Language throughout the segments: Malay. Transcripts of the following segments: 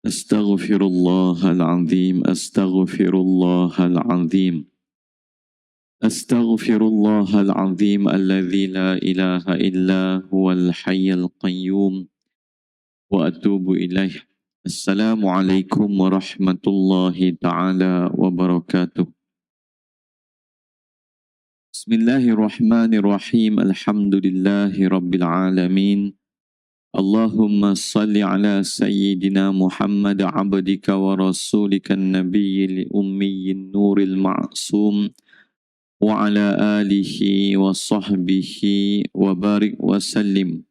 أستغفر الله العظيم أستغفر الله العظيم أستغفر الله العظيم الذي لا إله إلا هو الحي القيوم وأتوب إليه. السلام عليكم ورحمة الله تعالى وبركاته. بسم الله الرحمن الرحيم. الحمد لله رب العالمين. اللهم صل على سيدنا محمد عبدك ورسولك النبي الأمي النور المعصوم وعلى آله وصحبه وبارك وسلم.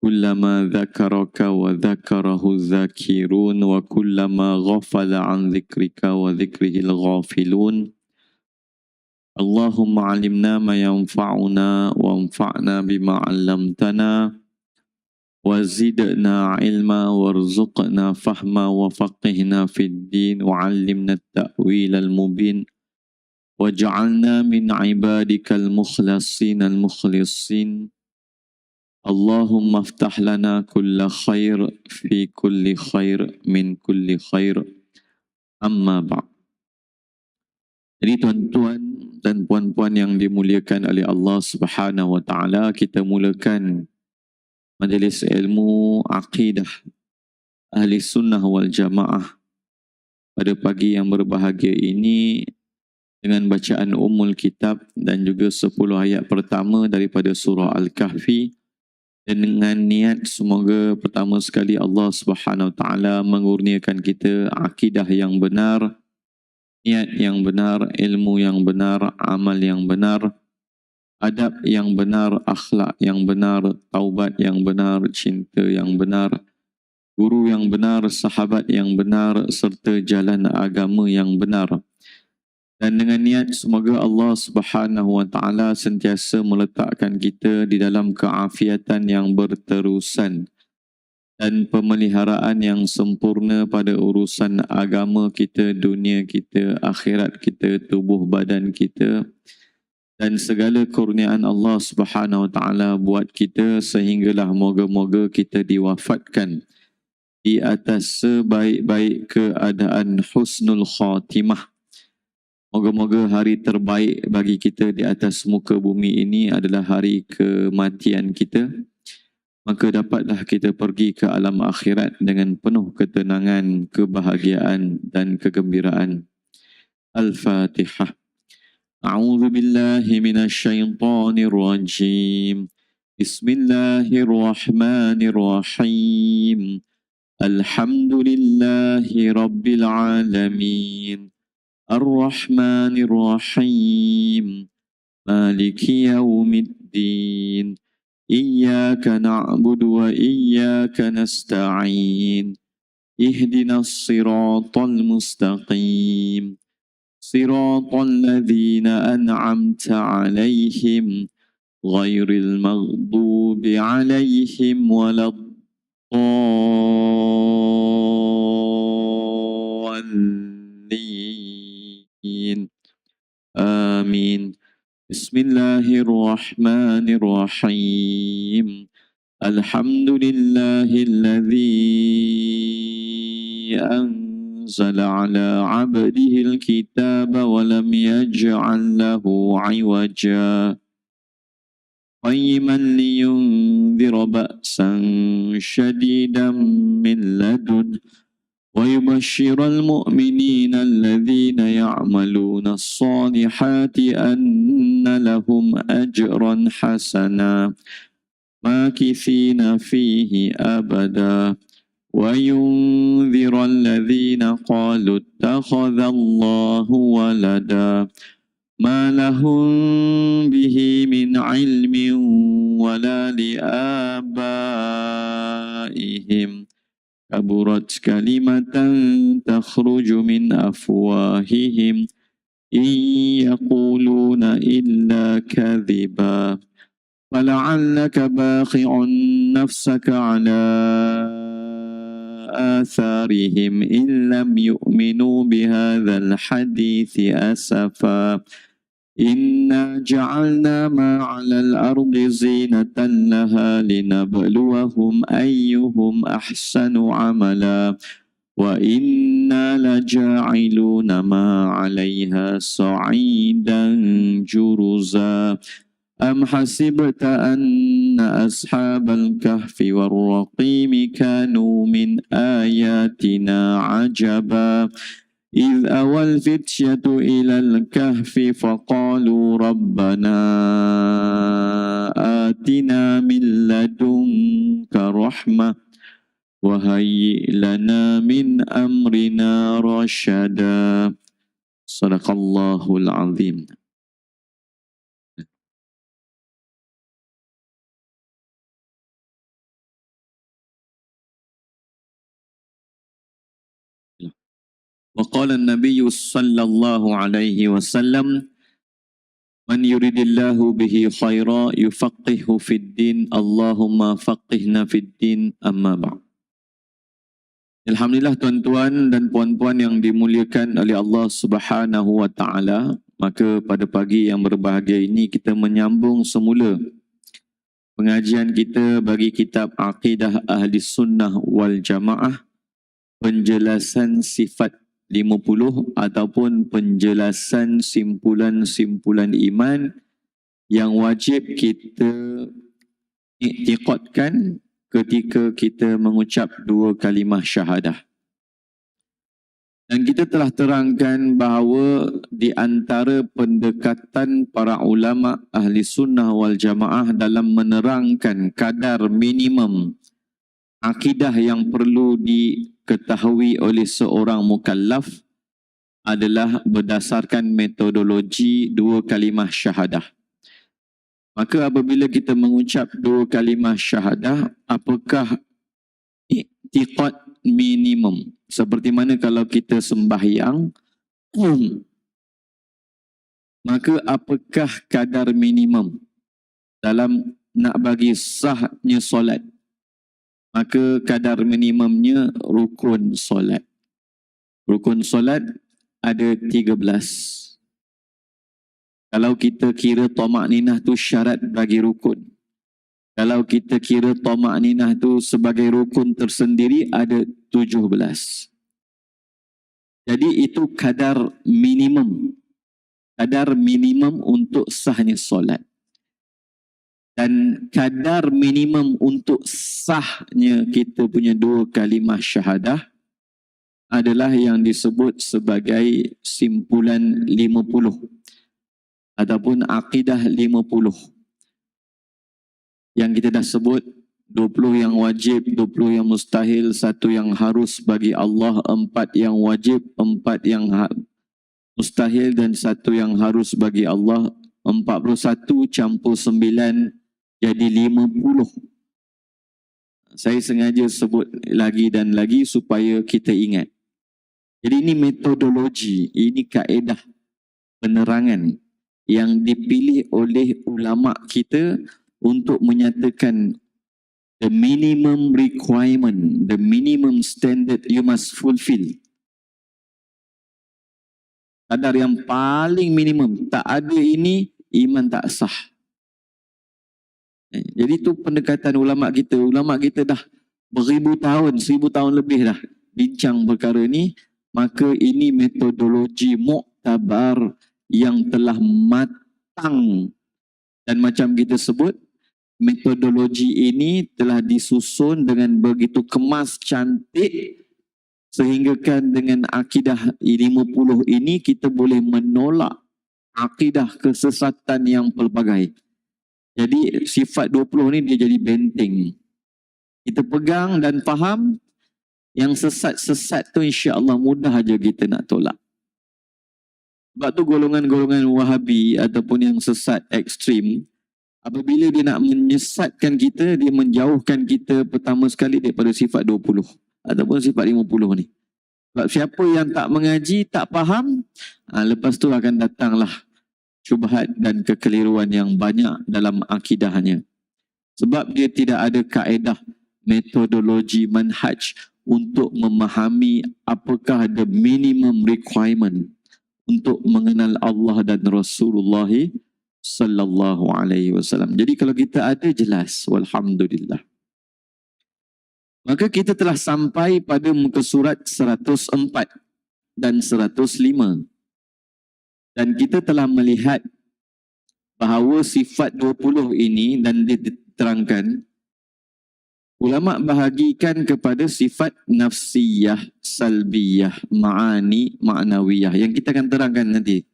كلما ذكرك وذكره الذاكرون وكلما غفل عن ذكرك وذكره الغافلون. اللهم علمنا ما ينفعنا وانفعنا بما علمتنا وزدنا علما وارزقنا فهما وفقهنا في الدين وعلمنا التأويل المبين واجعلنا من عبادك المخلصين المخلصين. اللهم افتح لنا كل خير في كل خير من كل خير. Amma ba'd. Jadi tuan-tuan dan puan-puan yang dimuliakan oleh Allah Subhanahu wa taala, kita mulakan majlis ilmu akidah Ahli Sunnah wal Jamaah pada pagi yang berbahagia ini dengan bacaan Ummul Kitab dan juga 10 ayat pertama daripada surah Al-Kahfi, dan dengan niat semoga pertama sekali Allah Subhanahu wa taala mengurniakan kita akidah yang benar, niat yang benar, ilmu yang benar, amal yang benar, adab yang benar, akhlak yang benar, taubat yang benar, cinta yang benar, guru yang benar, sahabat yang benar, serta jalan agama yang benar. Dan dengan niat semoga Allah Subhanahu wa taala sentiasa meletakkan kita di dalam keafiatan yang berterusan dan pemeliharaan yang sempurna pada urusan agama kita, dunia kita, akhirat kita, tubuh badan kita, dan segala kurniaan Allah Subhanahu wa taala buat kita sehinggalah moga-moga kita diwafatkan di atas sebaik-baik keadaan husnul khatimah. Moga-moga hari terbaik bagi kita di atas muka bumi ini adalah hari kematian kita. Maka dapatlah kita pergi ke alam akhirat dengan penuh ketenangan, kebahagiaan dan kegembiraan. Al-Fatihah. A'udzu billahi minasyaitonir rajim. Bismillahirrahmanirrahim. Alhamdulillahi rabbil alamin. Ar-Rahmanir Rahim. Maliki yaumiddin. Iyyaka na'budu wa iyyaka nasta'in. Ihdinas siratal mustaqim. Siratal ladzina an'amta 'alaihim ghairil maghdubi 'alaihim waladdallin. Amin. Bismillahirrahmanirrahim. Alhamdulillahilladzi anzala ala 'abdihil kitaba wa lam yaj'al lahu 'iwaja qayyiman liyunzira ba'san shadidan min ladun ويبشر المؤمنين الذين يعملون الصالحات أن لهم أجرا حسنا ماكثين فيه أبدا وينذر الذين قالوا اتخذ الله ولدا ما لهم به من علم ولا لآبائهم كبرت كلمة تخرج من أفواههم إن يقولون إلا كذبا فلعلك باخع نفسك على آثارهم إن لم يؤمنوا بهذا الحديث أسفا إنا جعلنا ما على الأرض زينة لها لنبلوهم أيهم أحسن عملا wa inna laja'iluna ma 'alaiha sa'idan juruza. أم حسبت أن أصحاب الكهف والرقيم كانوا من آياتنا عجبا إذ أوى الفتية إلى الكهف فقالوا ربنا آتنا من لدنك رحمة وهيئ لنا من أمرنا رشدا. صدق الله العظيم. وقال النبي صلى الله عليه وسلم من يريد الله به خيرا يفقهه في الدين اللهم فقهنا في الدين أما بعد. Alhamdulillah tuan-tuan dan puan-puan yang dimuliakan oleh Allah Subhanahu wa taala, maka pada pagi yang berbahagia ini kita menyambung semula pengajian kita bagi kitab Aqidah Ahli Sunnah wal Jamaah, penjelasan sifat 50 ataupun penjelasan simpulan-simpulan iman yang wajib kita iktiqadkan ketika kita mengucap dua kalimah syahadah. Dan kita telah terangkan bahawa di antara pendekatan para ulama ahli sunnah wal jamaah dalam menerangkan kadar minimum akidah yang perlu diketahui oleh seorang mukallaf adalah berdasarkan metodologi dua kalimah syahadah. Maka apabila kita mengucap dua kalimah syahadah, apakah i'tiqad minimum? Seperti mana kalau kita sembahyang, maka apakah kadar minimum dalam nak bagi sahnya solat? Maka kadar minimumnya rukun solat. Rukun solat ada 13. Kalau kita kira tamak-ninah tu syarat bagi rukun. Kalau kita kira tamak-ninah tu sebagai rukun tersendiri ada 17. Jadi itu kadar minimum. Kadar minimum untuk sahnya solat. Dan kadar minimum untuk sahnya kita punya dua kalimah syahadah adalah yang disebut sebagai simpulan 50 ataupun akidah 50. Yang kita dah sebut 20 yang wajib, 20 yang mustahil, 1 yang harus bagi Allah, 4 yang wajib, 4 yang mustahil dan 1 yang harus bagi Allah. 41 campur 9 jadi 50. Saya sengaja sebut lagi dan lagi supaya kita ingat. Jadi ini metodologi, ini kaedah penerangan yang dipilih oleh ulama kita untuk menyatakan the minimum requirement, the minimum standard you must fulfill. Kadar yang paling minimum, tak ada ini, iman tak sah. Jadi itu pendekatan ulama kita. Ulama kita dah beribu tahun, 1000 tahun lebih dah bincang perkara ini. Maka ini metodologi muktabar yang telah matang. Dan macam kita sebut, metodologi ini telah disusun dengan begitu kemas cantik sehinggakan dengan akidah 50 ini kita boleh menolak akidah kesesatan yang pelbagai. Jadi sifat 20 ni dia jadi benteng. Kita pegang dan faham, yang sesat-sesat tu insya-Allah mudah aja kita nak tolak. Sebab tu golongan-golongan Wahabi ataupun yang sesat ekstrim, apabila dia nak menyesatkan kita, dia menjauhkan kita pertama sekali daripada sifat 20 ataupun sifat 50 ni. Sebab siapa yang tak mengaji, tak faham, lepas tu akan datanglah syubhat dan kekeliruan yang banyak dalam akidahnya. Sebab dia tidak ada kaedah metodologi manhaj untuk memahami apakah the minimum requirement untuk mengenal Allah dan Rasulullah sallallahu alaihi wasallam. Jadi kalau kita ada jelas, walhamdulillah. Maka kita telah sampai pada muka surat 104 dan 105. Dan kita telah melihat bahawa sifat 20 ini dan diterangkan, ulama bahagikan kepada sifat nafsiyah, salbiyah, ma'ani, ma'nawiyah yang kita akan terangkan nanti.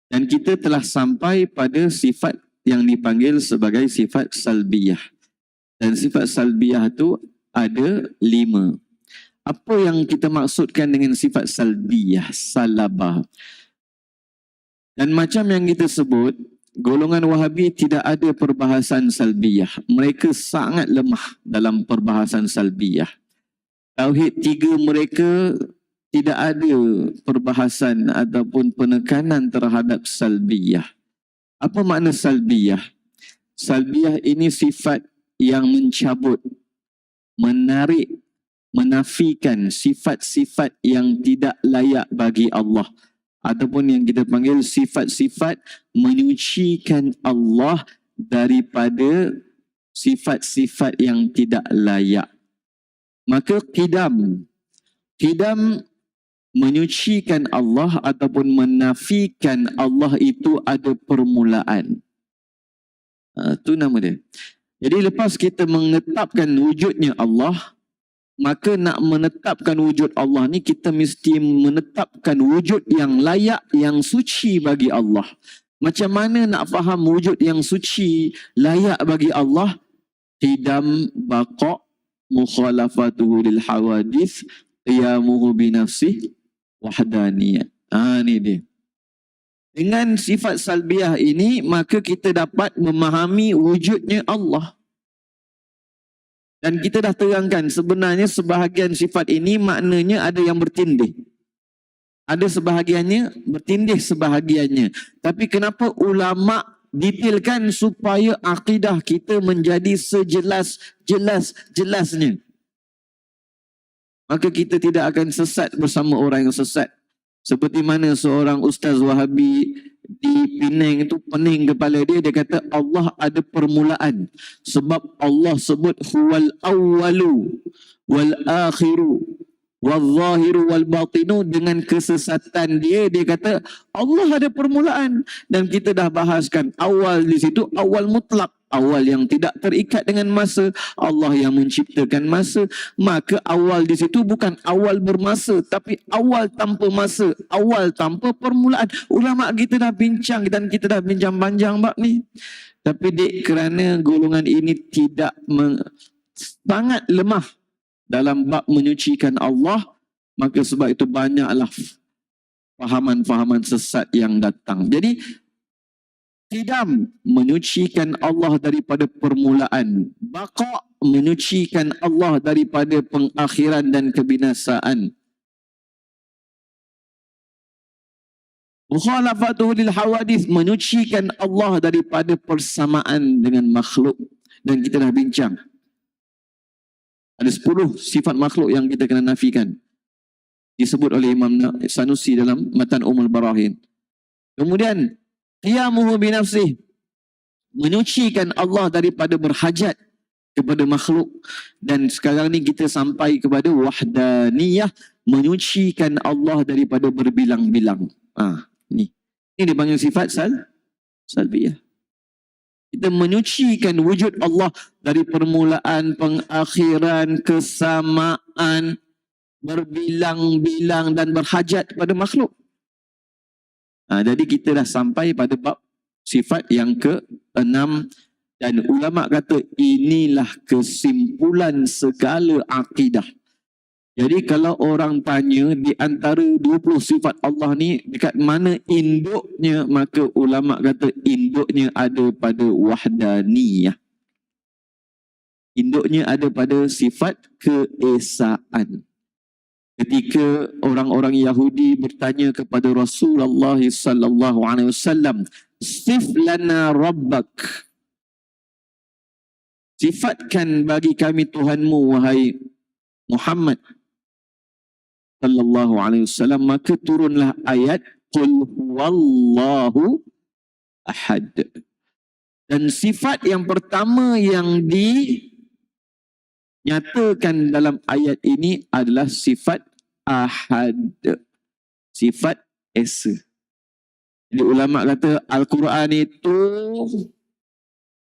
Dan kita telah sampai pada sifat yang dipanggil sebagai sifat salbiyah. Dan sifat salbiyah itu ada 5. Apa yang kita maksudkan dengan sifat salbiyah, salabah? Dan macam yang kita sebut, golongan Wahabi tidak ada perbahasan salbiyah. Mereka sangat lemah dalam perbahasan salbiyah. Tauhid 3 mereka tidak ada perbahasan ataupun penekanan terhadap salbiyah. Apa makna salbiyah? Salbiyah ini sifat yang mencabut, menarik, menafikan sifat-sifat yang tidak layak bagi Allah, ataupun yang kita panggil sifat-sifat menyucikan Allah daripada sifat-sifat yang tidak layak. Maka qidam menyucikan Allah ataupun menafikan Allah itu ada permulaan. Itu nama dia. Jadi lepas kita menetapkan wujudnya Allah, maka nak menetapkan wujud Allah ni kita mesti menetapkan wujud yang layak, yang suci bagi Allah. Macam mana nak faham wujud yang suci, layak bagi Allah? Qidam, baqa', mukhalafatuhu lil hawadith, qiyamuhu binafsih, wahdaniyah. Ni dia. Dengan sifat salbiyah ini, maka kita dapat memahami wujudnya Allah. Dan kita dah terangkan sebenarnya sebahagian sifat ini maknanya ada yang bertindih. Ada sebahagiannya bertindih sebahagiannya. Tapi kenapa ulama detailkan supaya akidah kita menjadi sejelas-jelasnya. Maka kita tidak akan sesat bersama orang yang sesat. Seperti mana seorang ustaz Wahabi di Penang itu pening kepala dia, dia kata Allah ada permulaan. Sebab Allah sebut huwal awwalu wal akhiru wal zahiru wal batinu. Dengan kesesatan dia kata Allah ada permulaan. Dan kita dah bahaskan awal di situ, awal mutlak. Awal yang tidak terikat dengan masa. Allah yang menciptakan masa. Maka awal di situ bukan awal bermasa, tapi awal tanpa masa, awal tanpa permulaan. Ulama kita dah bincang dan kita dah bincang panjang bab ni. Tapi kerana golongan ini sangat lemah dalam bab menyucikan Allah, maka sebab itu banyaklah fahaman-fahaman sesat yang datang. Jadi qidam menyucikan Allah daripada permulaan, baqa' menyucikan Allah daripada pengakhiran dan kebinasaan. Mukhalafatuhu lil hawadith menyucikan Allah daripada persamaan dengan makhluk. Dan kita dah bincang. Ada 10 sifat makhluk yang kita kena nafikan. Disebut oleh Imam Sanusi dalam Matan Barahin. Kemudian qiyamuhu binafsih menyucikan Allah daripada berhajat kepada makhluk. Dan sekarang ni kita sampai kepada wahdaniyah, menyucikan Allah daripada berbilang-bilang. Ini dipanggil sifat salbiyah. Kita menyucikan wujud Allah dari permulaan, pengakhiran, kesamaan, berbilang-bilang dan berhajat kepada makhluk. Jadi kita dah sampai pada bab sifat yang ke-6. Dan ulama kata inilah kesimpulan segala akidah. Jadi kalau orang tanya di antara 20 sifat Allah ni dekat mana induknya, maka ulama kata induknya ada pada wahdaniyah. Induknya ada pada sifat keesaan. Ketika orang-orang Yahudi bertanya kepada Rasulullah sallallahu alaihi wasallam, "Sif lana rabbak." Sifatkan bagi kami Tuhanmu wahai Muhammad sallallahu alaihi wasallam. Maka turunlah ayat qul huwallahu ahad. Dan sifat yang pertama yang nyatakan dalam ayat ini adalah sifat ahad. Sifat esa. Jadi ulama kata Al-Quran itu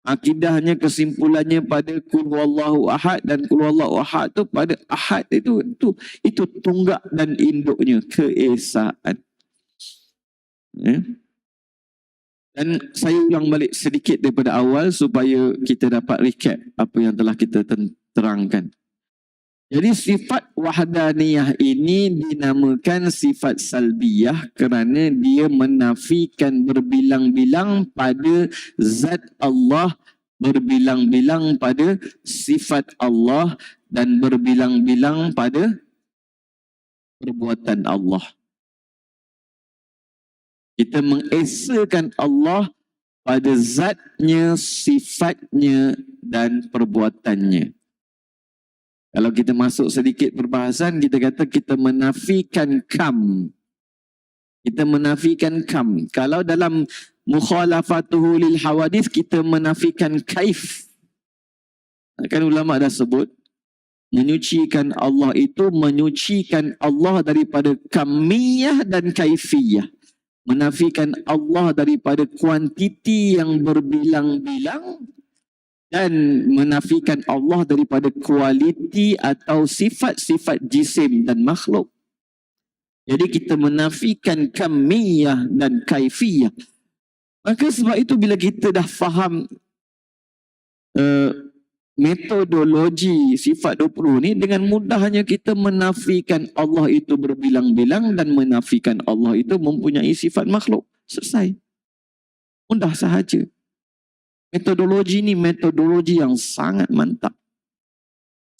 akidahnya, kesimpulannya pada Qul huwallahu ahad, dan Qul huwallahu ahad tu pada ahad itu tunggak dan induknya, keesaan. Dan saya ulang balik sedikit daripada awal supaya kita dapat recap apa yang telah kita terangkan. Jadi sifat wahdaniyah ini dinamakan sifat salbiyah kerana dia menafikan berbilang-bilang pada zat Allah, berbilang-bilang pada sifat Allah, dan berbilang-bilang pada perbuatan Allah. Kita mengesakan Allah pada zatnya, sifatnya dan perbuatannya. Kalau kita masuk sedikit perbahasan, kita kata kita menafikan kam. Kita menafikan kam. Kalau dalam mukhalafatuhu lil hawadith, kita menafikan kaif. Kan ulama dah sebut, menyucikan Allah itu menyucikan Allah daripada kamiyah dan kaifiyah. Menafikan Allah daripada kuantiti yang berbilang-bilang, dan menafikan Allah daripada kualiti atau sifat-sifat jisim dan makhluk. Jadi kita menafikan kamiyah dan kaifiyah. Maka sebab itu bila kita dah faham metodologi sifat 20 ni, dengan mudahnya kita menafikan Allah itu berbilang-bilang dan menafikan Allah itu mempunyai sifat makhluk. Selesai. Mudah sahaja. Metodologi ni metodologi yang sangat mantap.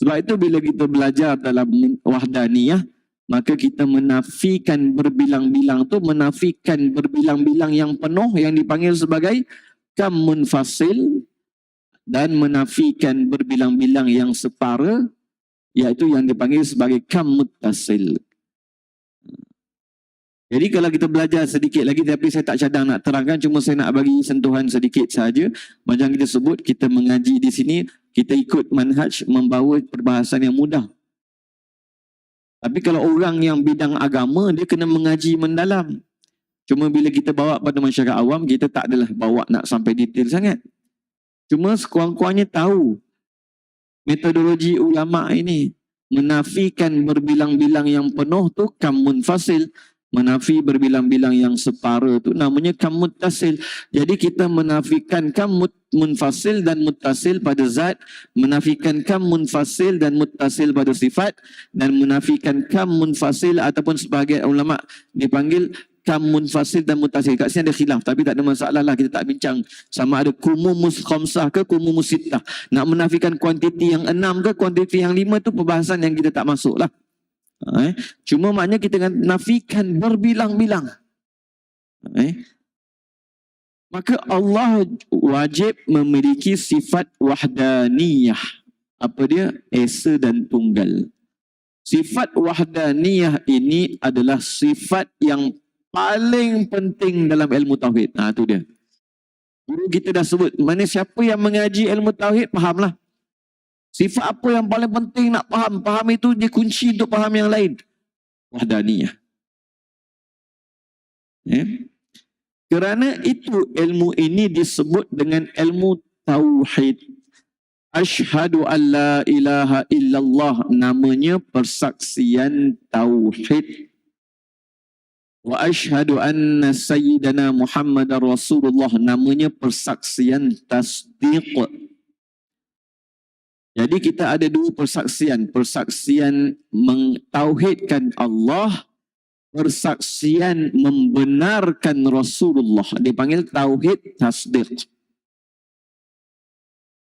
Sebab itu bila kita belajar dalam wahdaniyah, maka kita menafikan berbilang-bilang tu, menafikan berbilang-bilang yang penuh yang dipanggil sebagai kam munfasil, dan menafikan berbilang-bilang yang separa, iaitu yang dipanggil sebagai kam muttasil. Jadi kalau kita belajar sedikit lagi, tapi saya tak cadang nak terangkan, cuma saya nak bagi sentuhan sedikit saja. Macam kita sebut, kita mengaji di sini, kita ikut manhaj membawa perbahasan yang mudah. Tapi kalau orang yang bidang agama, dia kena mengaji mendalam. Cuma bila kita bawa pada masyarakat awam, kita tak adalah bawa nak sampai detail sangat. Cuma sekurang-kurangnya tahu metodologi ulama ini. Menafikan berbilang-bilang yang penuh tu kam munfasil. Menafi berbilang-bilang yang separa tu namanya kam muttasil. Jadi kita menafikan kam munfasil dan muttasil pada zat, menafikan kam munfasil dan muttasil pada sifat, dan menafikan kam munfasil ataupun sebahagian ulama dipanggil kam munfasil dan muttasil. Kat sini ada khilaf, tapi tak ada masalah lah, kita tak bincang sama ada kumumus khamsah ke kumumus sittah. Nak menafikan kuantiti yang 6 ke kuantiti yang 5 tu perbahasan yang kita tak masuk lah. Cuma maknanya kita nafikan berbilang-bilang. Maka Allah wajib memiliki sifat wahdaniyah. Apa dia? Esa dan tunggal. Sifat wahdaniyah ini adalah sifat yang paling penting dalam ilmu tauhid. Itu dia. Guru kita dah sebut, mana siapa yang mengaji ilmu tauhid, fahamlah. Sifat apa yang paling penting nak faham? Faham itu dia kunci untuk faham yang lain. Wahdaniyah. Kerana itu ilmu ini disebut dengan ilmu tauhid. Asyhadu an la ilaha illallah, namanya persaksian tauhid. Wa asyhadu anna sayyidana Muhammadar Rasulullah, namanya persaksian tasdiq. Jadi kita ada dua persaksian. Persaksian mentauhidkan Allah, persaksian membenarkan Rasulullah. Dipanggil tauhid tasdiq.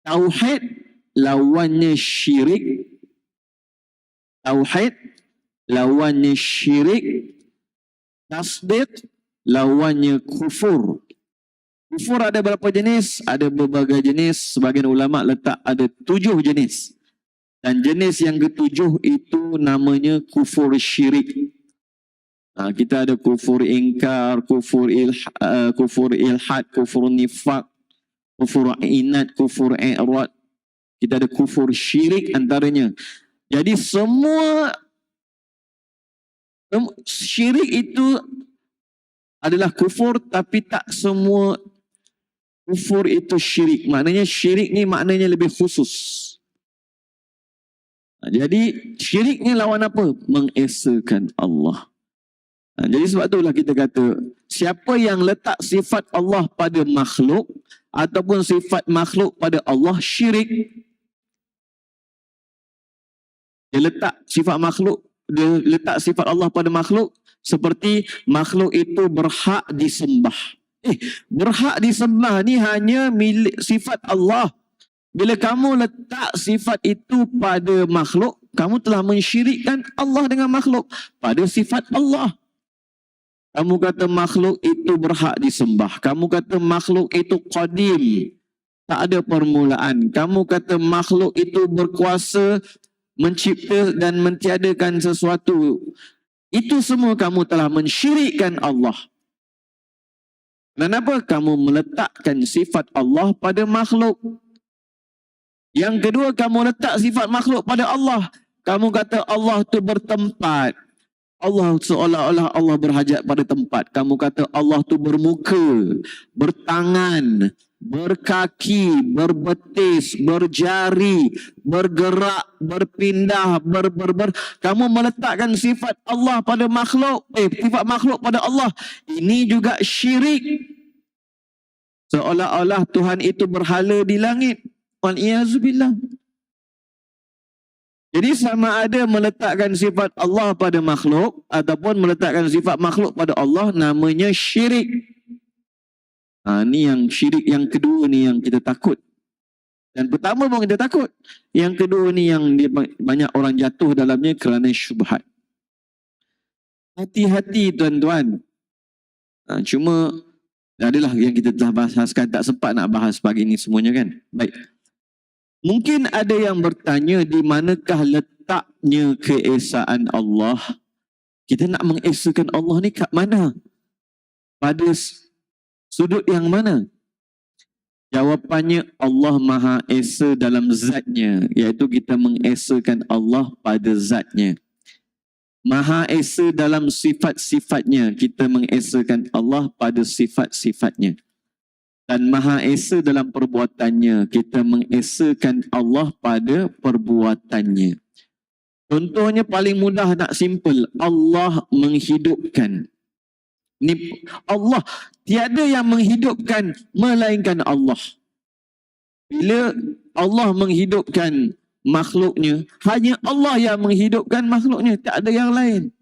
Tauhid lawannya syirik. Tauhid lawannya syirik. Tasdiq lawannya kufur. Kufur ada berapa jenis? Ada berbagai jenis. Sebagian ulama letak ada 7 jenis. Dan jenis yang ke-7 itu namanya kufur syirik. Kita ada kufur ingkar, kufur ilhad, kufur nifaq, kufur inat, kufur i'rad. kita ada kufur syirik antaranya. Jadi semua syirik itu adalah kufur, tapi tak semua kufur itu syirik. Maknanya syirik ni maknanya lebih khusus. Jadi syirik ni lawan apa? Mengesakan Allah. Jadi sebab itulah kita kata, siapa yang letak sifat Allah pada makhluk ataupun sifat makhluk pada Allah, syirik. Dia letak sifat Allah pada makhluk seperti makhluk itu berhak disembah. Berhak disembah ni hanya milik sifat Allah. Bila kamu letak sifat itu pada makhluk, kamu telah mensyirikkan Allah dengan makhluk pada sifat Allah. Kamu kata makhluk itu berhak disembah. Kamu kata makhluk itu qadim, tak ada permulaan. Kamu kata makhluk itu berkuasa mencipta dan mentiadakan sesuatu. Itu semua kamu telah mensyirikkan Allah. Kenapa? Kamu meletakkan sifat Allah pada makhluk. Yang kedua, kamu letak sifat makhluk pada Allah. Kamu kata Allah itu bertempat. Allah seolah-olah Allah berhajat pada tempat. Kamu kata Allah itu bermuka, bertangan, berkaki, berbetis, berjari, bergerak, berpindah, kamu meletakkan sifat Allah pada makhluk, sifat makhluk pada Allah. Ini juga syirik. Seolah-olah Tuhan itu berhala di langit. Wal-iyazubillah. Jadi sama ada meletakkan sifat Allah pada makhluk ataupun meletakkan sifat makhluk pada Allah, namanya syirik. Ni yang syirik yang kedua ni yang kita takut. Dan pertama pun kita takut. Yang kedua ni yang banyak orang jatuh dalamnya kerana syubhat. Hati-hati tuan-tuan. Cuma adalah yang kita telah bahaskan, tak sempat nak bahas pagi ni semuanya kan. Baik. Mungkin ada yang bertanya, di manakah letaknya keesaan Allah? Kita nak mengesakan Allah ni kat mana? Pada sudut yang mana? Jawapannya, Allah Maha Esa dalam zatnya, iaitu kita mengesakan Allah pada zatnya. Maha Esa dalam sifat-sifatnya, kita mengesakan Allah pada sifat-sifatnya. Dan Maha Esa dalam perbuatannya, kita mengesakan Allah pada perbuatannya. Contohnya paling mudah, nak simple, Allah menghidupkan. Ni Allah, tiada yang menghidupkan melainkan Allah. Bila Allah menghidupkan makhluknya, hanya Allah yang menghidupkan makhluknya, tak ada yang lain.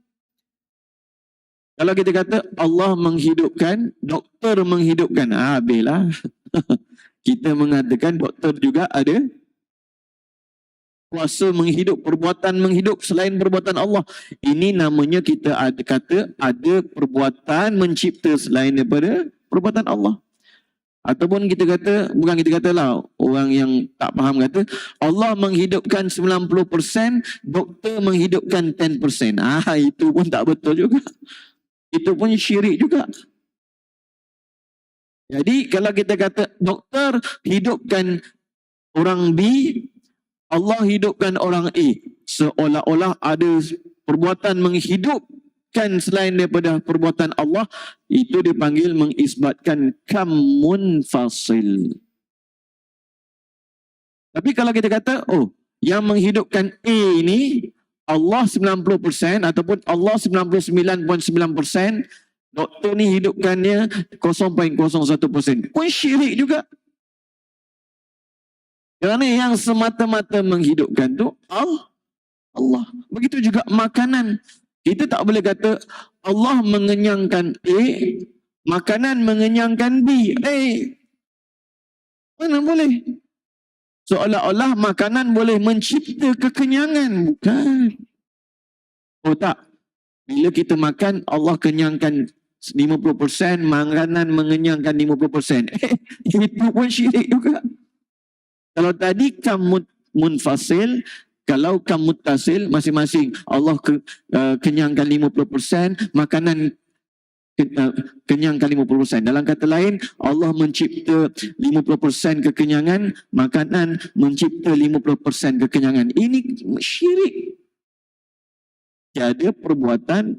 Kalau kita kata Allah menghidupkan, doktor menghidupkan, habislah. Kita mengatakan doktor juga ada kuasa menghidup, perbuatan menghidup selain perbuatan Allah. Ini namanya kita ada kata ada perbuatan mencipta selain daripada perbuatan Allah. Ataupun kita kata, bukan kita katalah, orang yang tak faham kata Allah menghidupkan 90%, doktor menghidupkan 10%. Itu pun tak betul juga. Itu pun syirik juga. Jadi kalau kita kata doktor hidupkan orang B, Allah hidupkan orang A, seolah-olah ada perbuatan menghidupkan selain daripada perbuatan Allah, itu dipanggil mengisbatkan kamun fasil. Tapi kalau kita kata, yang menghidupkan A ini Allah 90% ataupun Allah 99.9%, doktor ni hidupkannya 0.01%. Pun syirik juga. Kerana yang semata-mata menghidupkan tu Allah. Begitu juga makanan. Kita tak boleh kata Allah mengenyangkan A, makanan mengenyangkan B. Mana boleh? Seolah-olah makanan boleh mencipta kekenyangan. Bukan. Tak. Bila kita makan, Allah kenyangkan 50%, makanan mengenyangkan 50%. Itu pun syirik juga. Kalau tadi kamu munfasil, kalau kamu muttasil, masing-masing Allah kenyangkan 50%, makanan kenyangkan 50%. Dalam kata lain, Allah mencipta 50% kekenyangan makanan, mencipta 50% kekenyangan. Ini syirik. Tiada perbuatan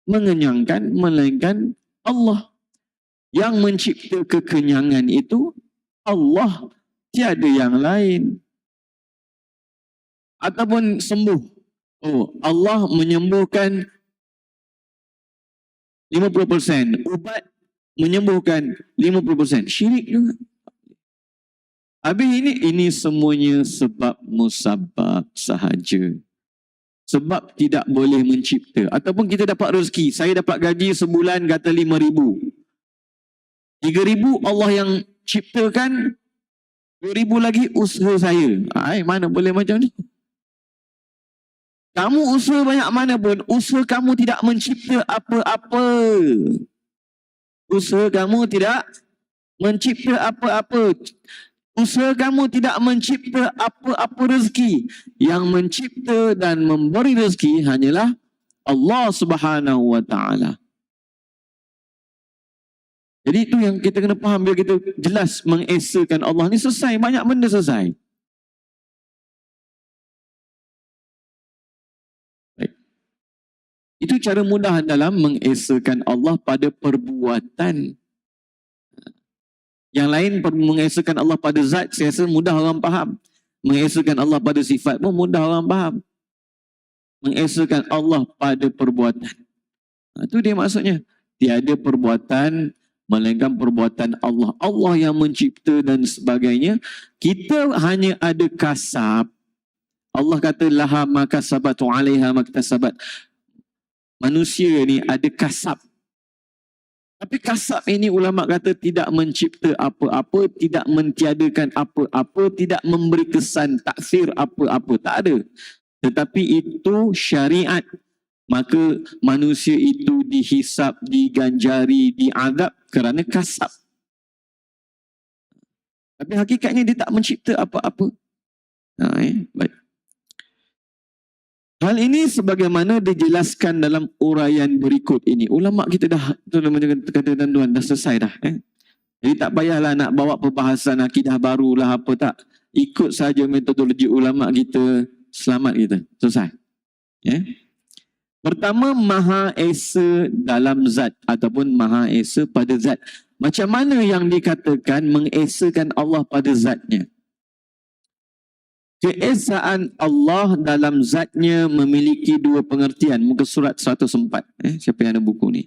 mengenyangkan melainkan Allah. Yang mencipta kekenyangan itu Allah, tiada yang lain. Ataupun sembuh. Oh, Allah menyembuhkan 50%. Ubat menyembuhkan 50%. Syirik juga. Habis ini semuanya sebab musabab sahaja. Sebab tidak boleh mencipta. Ataupun kita dapat rezeki. Saya dapat gaji sebulan kata 5,000. 3,000 Allah yang ciptakan, 2,000 lagi usaha saya. Mana boleh macam ni? Kamu usaha banyak mana pun, usaha kamu tidak mencipta apa-apa. Usaha kamu tidak mencipta apa-apa. Usaha kamu tidak mencipta apa-apa rezeki. Yang mencipta dan memberi rezeki hanyalah Allah Subhanahu wa Ta'ala. Jadi itu yang kita kena faham bila kita jelas mengesakan Allah ni, selesai, banyak benda selesai. Itu cara mudah dalam mengesakan Allah pada perbuatan. Yang lain mengesakan Allah pada zat, saya rasa mudah orang faham. Mengesakan Allah pada sifat pun mudah orang faham. Mengesakan Allah pada perbuatan. Itu dia maksudnya. Tiada perbuatan melainkan perbuatan Allah. Allah yang mencipta dan sebagainya. Kita hanya ada kasab. Allah kata laha makasabatu alaiha maktasabat. Manusia ni ada kasab. Tapi kasab ini ulama kata tidak mencipta apa-apa, tidak mentiadakan apa-apa, tidak memberi kesan taksir apa-apa. Tak ada. Tetapi itu syariat. Maka manusia itu dihisap, diganjari, diadab kerana kasab. Tapi hakikatnya dia tak mencipta apa-apa. Baik. Hal ini sebagaimana dijelaskan dalam uraian berikut ini. Ulama kita dah, kata tuan-tuan, dah selesai dah. Jadi tak payahlah nak bawa perbahasan akidah baru lah apa tak. Ikut saja metodologi ulama kita, selamat kita. Selesai. Pertama, Maha Esa dalam zat ataupun Maha Esa pada zat. Macam mana yang dikatakan mengesakan Allah pada zatnya? Keesaan Allah dalam zatnya memiliki dua pengertian. Muka surat 104. Siapa yang ada buku ni?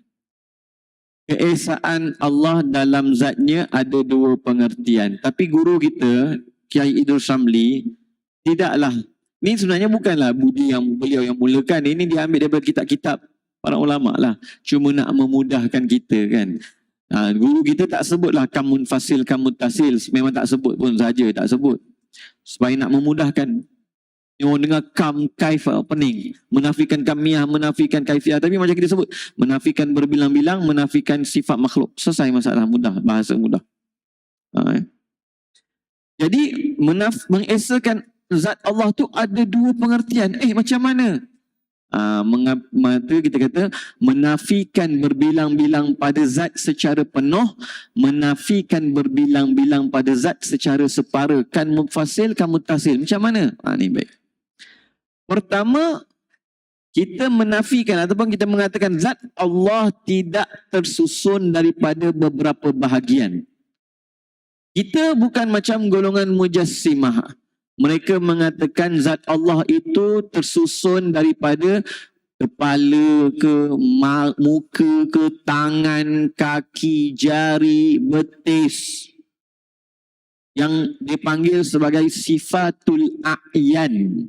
Keesaan Allah dalam zatnya ada dua pengertian. Tapi guru kita, Kiai Idrus Syamli, tidaklah. Ini sebenarnya bukanlah budi yang beliau yang mulakan. Ini diambil daripada kitab-kitab para ulama lah. Cuma nak memudahkan kita kan. Guru kita tak sebutlah kamun fasil, kamun tasil. Memang tak sebut pun saja, tak sebut. Supaya nak memudahkan. Orang dengar kam, kaif, pening. Menafikan kamiyah, menafikan kaifiyah. Tapi macam kita sebut, menafikan berbilang-bilang, menafikan sifat makhluk. Selesai masalah, mudah. Bahasa mudah. Jadi, mengesakan zat Allah tu ada dua pengertian. Macam mana? Mengapa kita kata menafikan berbilang-bilang pada zat secara penuh, menafikan berbilang-bilang pada zat secara separa. Kan mufasil, kan mutasil. Macam mana? Ni baik. Pertama, kita menafikan ataupun kita mengatakan zat Allah tidak tersusun daripada beberapa bahagian. Kita bukan macam golongan mujassimah. Mereka mengatakan zat Allah itu tersusun daripada kepala ke, muka ke, tangan, kaki, jari, betis. Yang dipanggil sebagai sifatul a'yan.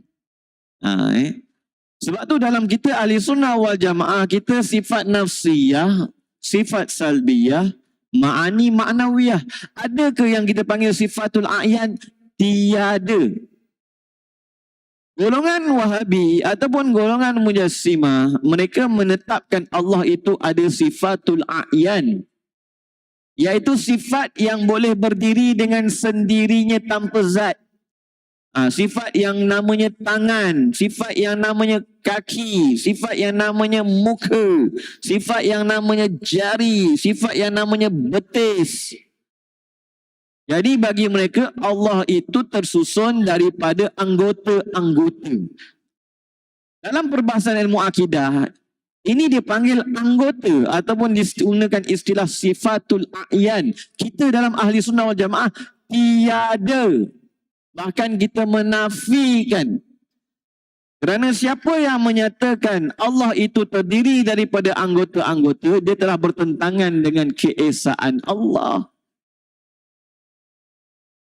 Sebab tu dalam kita ahli sunnah wal jamaah, kita sifat nafsiyah, sifat salbiyah, ma'ani ma'nawiyah. Adakah yang kita panggil sifatul a'yan? Tiada. Golongan Wahabi ataupun golongan Mujassimah, mereka menetapkan Allah itu ada sifatul a'yan, iaitu sifat yang boleh berdiri dengan sendirinya tanpa zat. Sifat yang namanya tangan, sifat yang namanya kaki, sifat yang namanya muka, sifat yang namanya jari, sifat yang namanya betis. Jadi bagi mereka Allah itu tersusun daripada anggota-anggota. Dalam perbahasan ilmu akidah, ini dipanggil anggota ataupun digunakan istilah sifatul a'yan. Kita dalam ahli sunnah wal jamaah tiada, bahkan kita menafikan. Kerana siapa yang menyatakan Allah itu terdiri daripada anggota-anggota, dia telah bertentangan dengan keesaan Allah.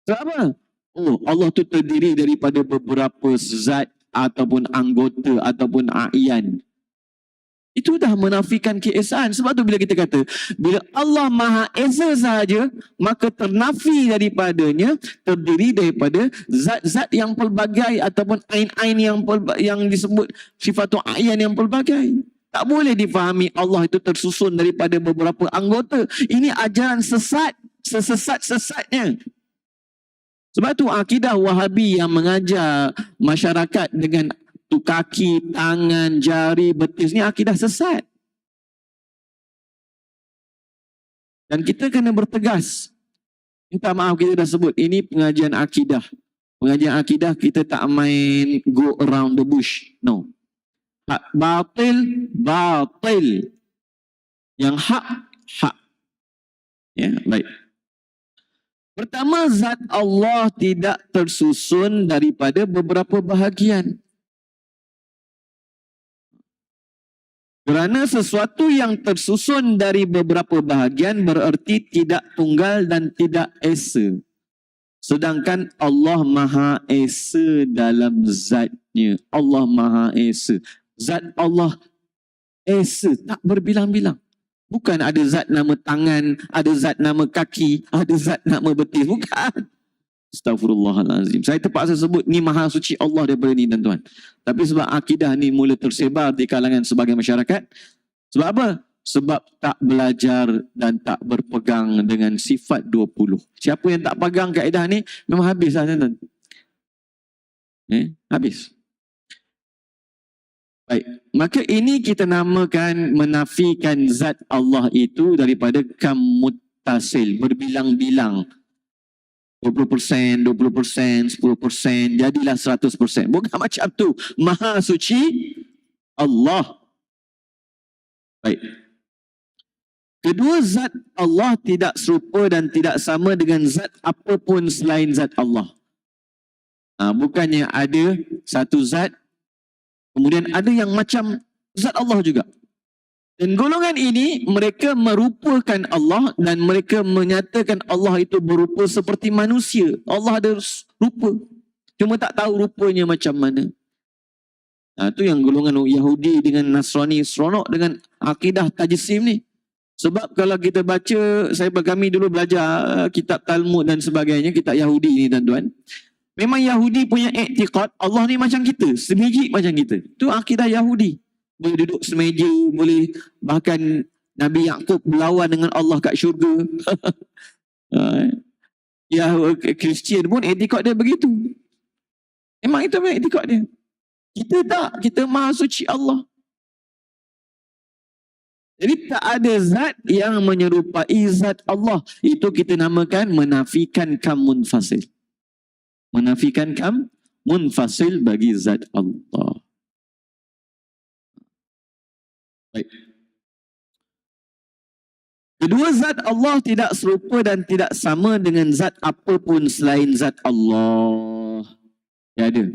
Kenapa? Allah itu terdiri daripada beberapa zat ataupun anggota ataupun a'yan. Itu dah menafikan keesaan. Sebab tu bila kita kata, bila Allah Maha Esa sahaja, maka ternafi daripadanya, terdiri daripada zat-zat yang pelbagai ataupun ain-ain yang disebut sifatul a'yan yang pelbagai. Tak boleh difahami Allah itu tersusun daripada beberapa anggota. Ini ajaran sesat, sesesat-sesatnya. Sebab tu akidah Wahabi yang mengajar masyarakat dengan kaki, tangan, jari, betis ni akidah sesat. Dan kita kena bertegas. Minta maaf kita dah sebut, ini pengajian akidah. Pengajian akidah kita tak main go around the bush. No. Hak batil, batil. Yang hak, hak. Ya, baik. Pertama, zat Allah tidak tersusun daripada beberapa bahagian. Kerana sesuatu yang tersusun dari beberapa bahagian bererti tidak tunggal dan tidak esa. Sedangkan Allah Maha Esa dalam zatnya. Allah Maha Esa. Zat Allah Esa, tak berbilang-bilang. Bukan ada zat nama tangan, ada zat nama kaki, ada zat nama betis. Bukan. Astaghfirullahalazim. Saya terpaksa sebut ni maha suci Allah daripada ni tuan-tuan. Tapi sebab akidah ni mula tersebar di kalangan sebagian masyarakat. Sebab apa? Sebab tak belajar dan tak berpegang dengan sifat 20. Siapa yang tak pegang kaedah ni memang habis lah tuan-tuan. Habis. Baik. Maka ini kita namakan menafikan zat Allah itu daripada kam muttasil, berbilang-bilang. 20%, 20%, 10%, jadilah 100%. Bukan macam tu. Maha suci Allah. Baik. Kedua, zat Allah tidak serupa dan tidak sama dengan zat apapun selain zat Allah. Bukannya ada satu zat, kemudian ada yang macam zat Allah juga. Dan golongan ini mereka merupakan Allah dan mereka menyatakan Allah itu berupa seperti manusia. Allah ada rupa. Cuma tak tahu rupanya macam mana. Itu yang golongan Yahudi dengan Nasrani seronok dengan akidah tajsim ni. Sebab kalau kita baca, kami dulu belajar kitab Talmud dan sebagainya, kitab Yahudi ni tuan-tuan. Memang Yahudi punya i'tiqad Allah ni macam kita, sebiji macam kita. Itu akidah Yahudi. Boleh duduk semeja, boleh bahkan Nabi Yaqub berlawan dengan Allah kat syurga. Ya, Kristian pun etikad dia begitu. Memang itu memang etikad dia. Kita tak, kita maha suci Allah. Jadi tak ada zat yang menyerupai zat Allah. Itu kita namakan menafikan kam munfasil. Menafikan kam munfasil bagi zat Allah. Baik. Kedua, zat Allah tidak serupa dan tidak sama dengan zat apapun selain zat Allah. Ya ada.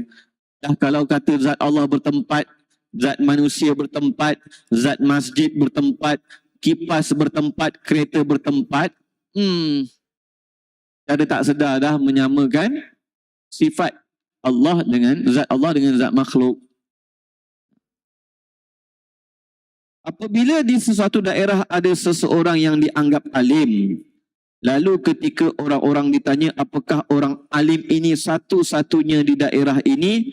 Dah kalau kata zat Allah bertempat, zat manusia bertempat, zat masjid bertempat, kipas bertempat, kereta bertempat, ada tak sedar dah menyamakan sifat Allah dengan zat makhluk. Apabila di sesuatu daerah ada seseorang yang dianggap alim, lalu ketika orang-orang ditanya apakah orang alim ini satu-satunya di daerah ini,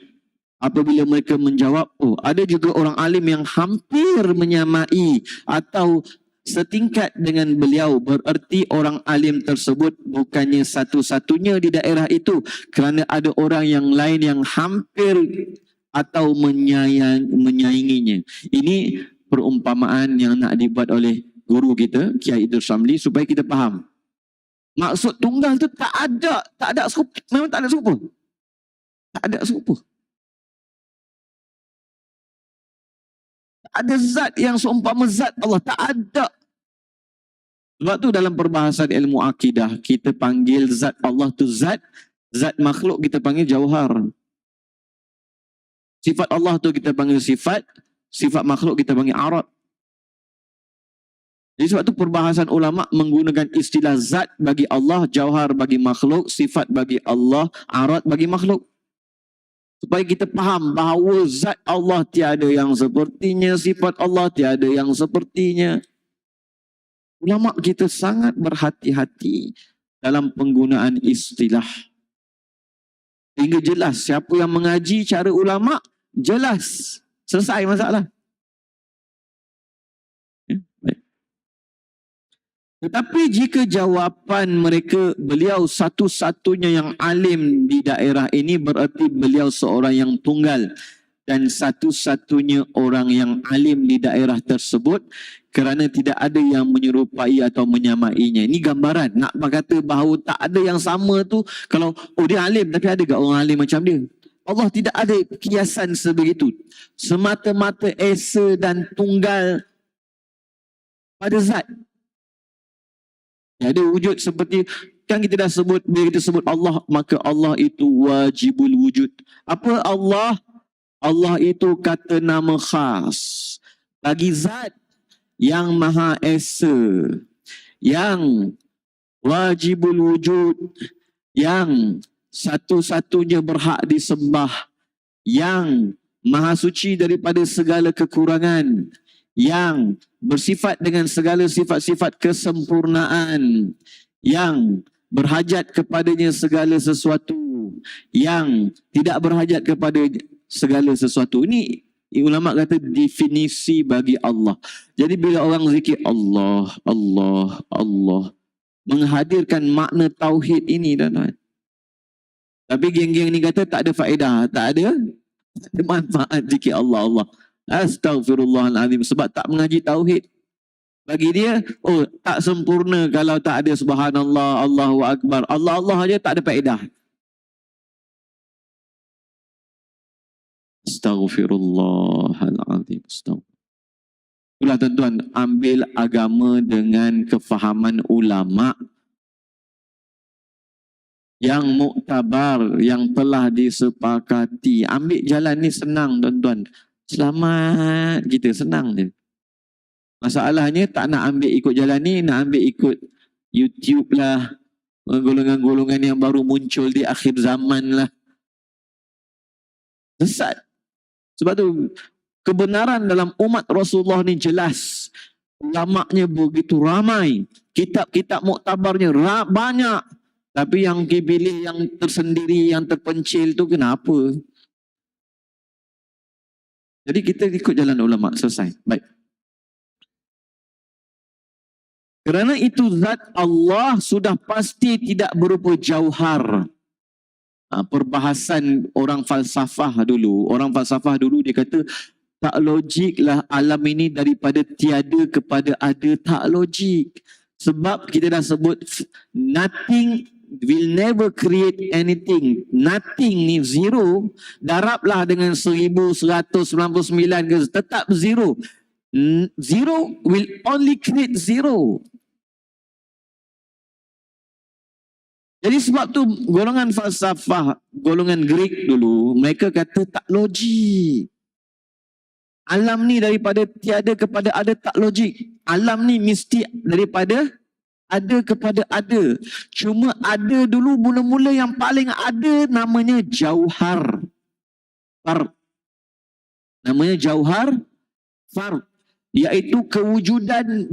apabila mereka menjawab, ada juga orang alim yang hampir menyamai atau setingkat dengan beliau, bererti orang alim tersebut bukannya satu-satunya di daerah itu, kerana ada orang yang lain yang hampir atau menyainginya. Ini perumpamaan yang nak dibuat oleh guru kita, Kiai Idris Ramli, supaya kita faham. Maksud tunggal tu tak ada serupa, memang tak ada serupa. Tak ada serupa. Tak ada zat yang seumpama zat Allah, tak ada. Sebab tu dalam perbahasan ilmu akidah, kita panggil zat Allah tu zat, zat makhluk kita panggil jauhar. Sifat Allah tu kita panggil sifat, sifat makhluk kita panggil arad. Jadi sebab tu perbahasan ulama menggunakan istilah zat bagi Allah, jauhar bagi makhluk, sifat bagi Allah, arad bagi makhluk. Supaya kita faham bahawa zat Allah tiada yang sepertinya, sifat Allah tiada yang sepertinya. Ulama kita sangat berhati-hati dalam penggunaan istilah. Hingga jelas siapa yang mengaji cara ulama, jelas. Selesai masalah. Tetapi jika jawapan mereka beliau satu-satunya yang alim di daerah ini, berarti beliau seorang yang tunggal dan satu-satunya orang yang alim di daerah tersebut, kerana tidak ada yang menyerupai atau menyamainya. Ini gambaran. Nak berkata bahawa tak ada yang sama tu, kalau dia alim, tapi ada tak orang alim macam dia? Allah tidak ada kiasan sebegitu. Semata-mata esa dan tunggal pada zat. Ada wujud seperti, kan kita dah sebut, bila kita sebut Allah, maka Allah itu wajibul wujud. Apa Allah? Allah itu kata nama khas bagi zat yang maha esa, yang wajibul wujud, yang satu-satunya berhak disembah, yang maha suci daripada segala kekurangan, yang bersifat dengan segala sifat-sifat kesempurnaan, yang berhajat kepadanya segala sesuatu, yang tidak berhajat kepada segala sesuatu. Ini ulama kata definisi bagi Allah. Jadi bila orang zikir Allah, Allah, Allah, menghadirkan makna tauhid ini, tuan-tuan. Tapi geng-geng ni kata tak ada faedah, tak ada manfaat zikir Allah, Allah. Astaghfirullahaladzim, sebab tak mengaji tauhid. Bagi dia, oh tak sempurna kalau tak ada subhanallah, Allahu Akbar. Allah Allah aja tak ada faedah. Astaghfirullahaladzim. Itulah tuan-tuan, ambil agama dengan kefahaman ulama yang muktabar, yang telah disepakati. Ambil jalan ni senang tuan-tuan. Selamat kita, senang je. Masalahnya tak nak ambil ikut jalan ni, nak ambil ikut YouTube lah, golongan-golongan yang baru muncul di akhir zaman lah. Sesat. Sebab tu kebenaran dalam umat Rasulullah ni jelas. Ulama'nya begitu ramai, kitab-kitab muktabarnya banyak. Tapi yang dipilih, yang tersendiri, yang terpencil tu kenapa? Jadi kita ikut jalan ulama, selesai. Baik. Kerana itu zat Allah sudah pasti tidak berupa jauhar. Perbahasan orang falsafah dulu. Orang falsafah dulu dia kata tak logiklah alam ini daripada tiada kepada ada, tak logik. Sebab kita dah sebut nothing will never create anything. Nothing ni zero. Darablah dengan 1199 ke, tetap zero. Zero will only create zero. Jadi sebab tu golongan falsafah, golongan Greek dulu, mereka kata tak logik. Alam ni daripada tiada kepada ada, tak logik. Alam ni mesti daripada ada kepada ada. Cuma ada dulu mula-mula yang paling ada namanya jauhar. Namanya jauhar fard. iaitu kewujudan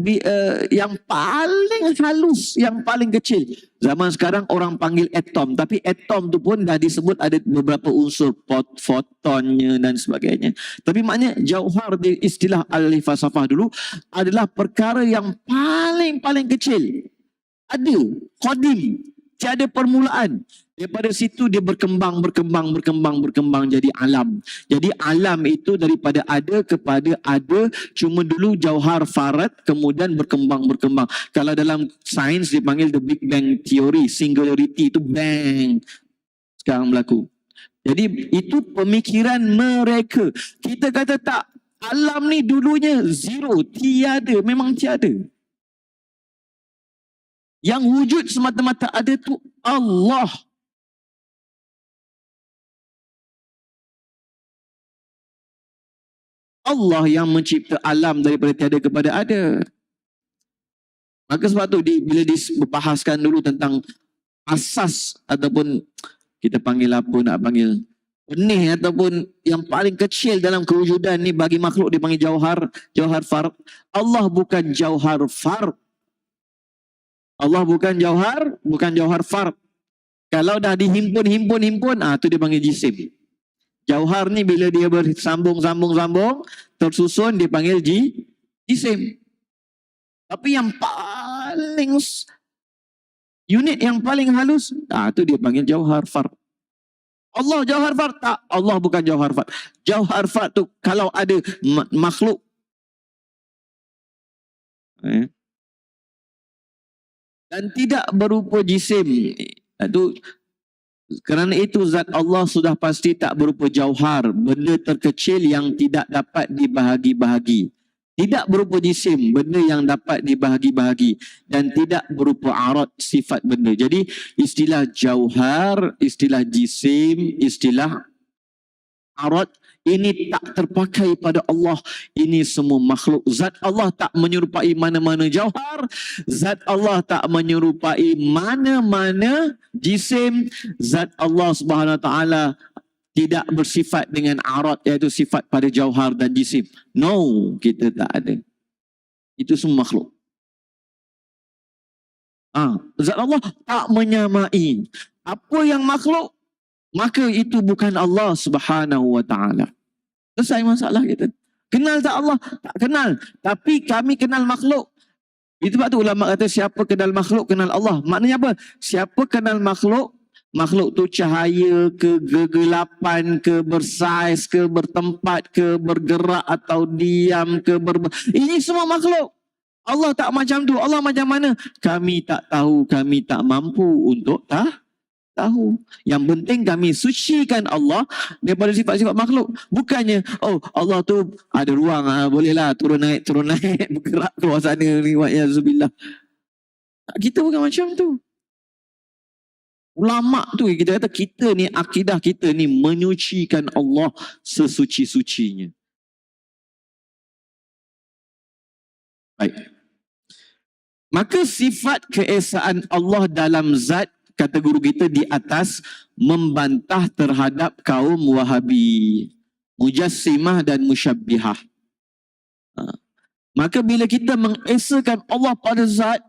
yang paling halus, yang paling kecil. Zaman sekarang orang panggil atom, tapi atom tu pun dah disebut ada beberapa unsur, fotonnya dan sebagainya. Tapi maknanya jauhar di istilah ahli falsafah dulu adalah perkara yang paling kecil. Ada, qadim, tiada permulaan. Daripada situ dia berkembang jadi alam. Jadi alam itu daripada ada kepada ada, cuma dulu jauhar farat, kemudian berkembang. Kalau dalam sains dipanggil the Big Bang Theory, singularity itu bang sekarang berlaku. Jadi itu pemikiran mereka. Kita kata tak, alam ni dulunya zero, tiada, memang tiada. Yang wujud semata-mata ada tu Allah. Allah yang mencipta alam daripada tiada kepada ada. Maka sebab tu bila dibahaskan dulu tentang asas ataupun kita panggil apa nak panggil, benih ataupun yang paling kecil dalam kewujudan ni bagi makhluk dipanggil jauhar fard. Allah bukan jauhar fard. Allah bukan jauhar fard. Kalau dah dihimpun, tu dia panggil jisim. Jauhar ni bila dia bersambung, tersusun dipanggil jisim. Tapi yang paling unit yang paling halus, tu dia panggil jauhar fard. Allah jauhar fard tak? Allah bukan jauhar fard. Jauhar fard tu kalau ada makhluk dan tidak berupa jisim, itu kerana itu zat Allah sudah pasti tak berupa jauhar, benda terkecil yang tidak dapat dibahagi-bahagi. Tidak berupa jisim, benda yang dapat dibahagi-bahagi. Dan tidak berupa arat, sifat benda. Jadi istilah jauhar, istilah jisim, istilah arat, ini tak terpakai pada Allah. Ini semua makhluk. Zat Allah tak menyerupai mana-mana jauhar. Zat Allah tak menyerupai mana-mana jisim. Zat Allah Subhanahu Wa Taala tidak bersifat dengan arat, iaitu sifat pada jauhar dan jisim. No, kita tak ada. Itu semua makhluk. Zat Allah tak menyamai. Apa yang makhluk, maka itu bukan Allah Subhanahu Wa Taala. Selesai masalah kita. Kenal tak Allah? Tak kenal. Tapi kami kenal makhluk. Itu sebab tu ulama kata siapa kenal makhluk, kenal Allah. Maknanya apa? Siapa kenal makhluk, makhluk tu cahaya ke, kegelapan ke, bersaiz ke, bertempat ke, bergerak atau diam ke, ini semua makhluk. Allah tak macam tu. Allah macam mana? Kami tak tahu, kami tak mampu untuk tahu. Yang penting kami sucikan Allah daripada sifat-sifat makhluk. Bukannya, Allah tu ada ruang, bolehlah turun naik, bergerak keluar sana, ya zubillah. Kita bukan macam tu. Ulama tu kita kata kita ni, akidah kita ni menyucikan Allah sesuci-sucinya. Baik. Maka sifat keesaan Allah dalam zat, kata guru kita di atas, membantah terhadap kaum Wahabi, Mujassimah dan Musyabbihah. Maka bila kita mengesakan Allah pada zat,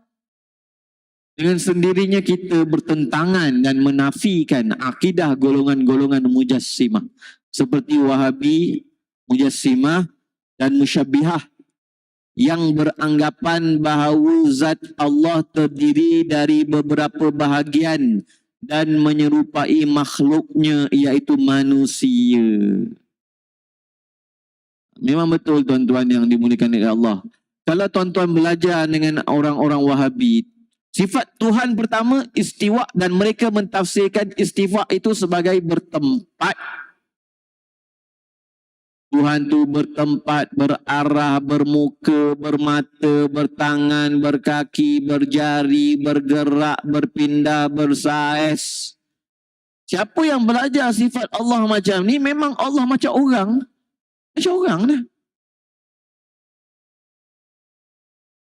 dengan sendirinya kita bertentangan dan menafikan akidah golongan-golongan Mujassimah seperti Wahabi, Mujassimah dan Musyabbihah yang beranggapan bahawa zat Allah terdiri dari beberapa bahagian dan menyerupai makhluknya, iaitu manusia. Memang betul tuan-tuan yang dimuliakan oleh Allah. Kalau tuan-tuan belajar dengan orang-orang Wahabi, sifat Tuhan pertama istiwa, dan mereka mentafsirkan istiwa itu sebagai bertempat. Tuhan tu bertempat, berarah, bermuka, bermata, bertangan, berkaki, berjari, bergerak, berpindah, bersaiz. Siapa yang belajar sifat Allah macam ni, memang Allah macam orang. Macam orang dah.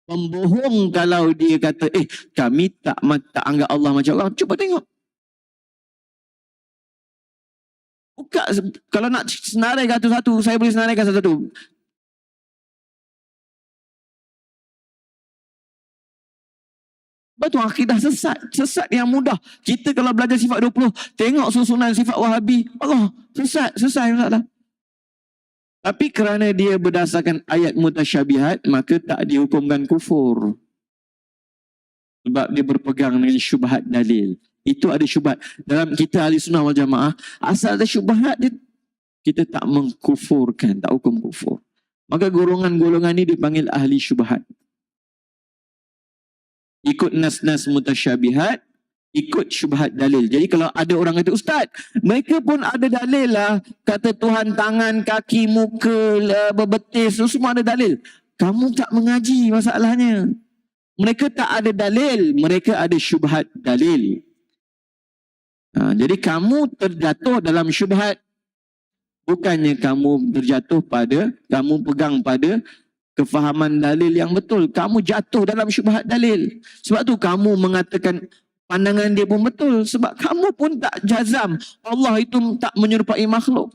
Pembohong kalau dia kata, kami tak anggap Allah macam orang. Cuba tengok. Buka, kalau nak senaraikan satu-satu, saya boleh senaraikan satu-satu. Sebab tu akidah sesat. Sesat yang mudah. Kita kalau belajar sifat 20, tengok susunan sifat Wahabi. Allah, sesat lah. Tapi kerana dia berdasarkan ayat mutasyabihat, maka tak dihukumkan kufur. Sebab dia berpegang dengan syubhat dalil. Itu ada syubhat. Dalam kita ahli sunnah wal jamaah, asal ada syubhat, kita tak mengkufurkan, tak hukum kufur. Maka golongan-golongan ni dipanggil ahli syubhat. Ikut nas-nas mutasyabihat, ikut syubhat dalil. Jadi kalau ada orang kata, Ustaz, mereka pun ada dalil lah. Kata Tuhan tangan, kaki, muka, berbetis, semua ada dalil. Kamu tak mengaji masalahnya. Mereka tak ada dalil, mereka ada syubhat dalil. Jadi kamu terjatuh dalam syubhat. Bukannya kamu terjatuh pada, kamu pegang pada kefahaman dalil yang betul. Kamu jatuh dalam syubhat dalil. Sebab tu kamu mengatakan pandangan dia pun betul. Sebab kamu pun tak jazam Allah itu tak menyerupai makhluk.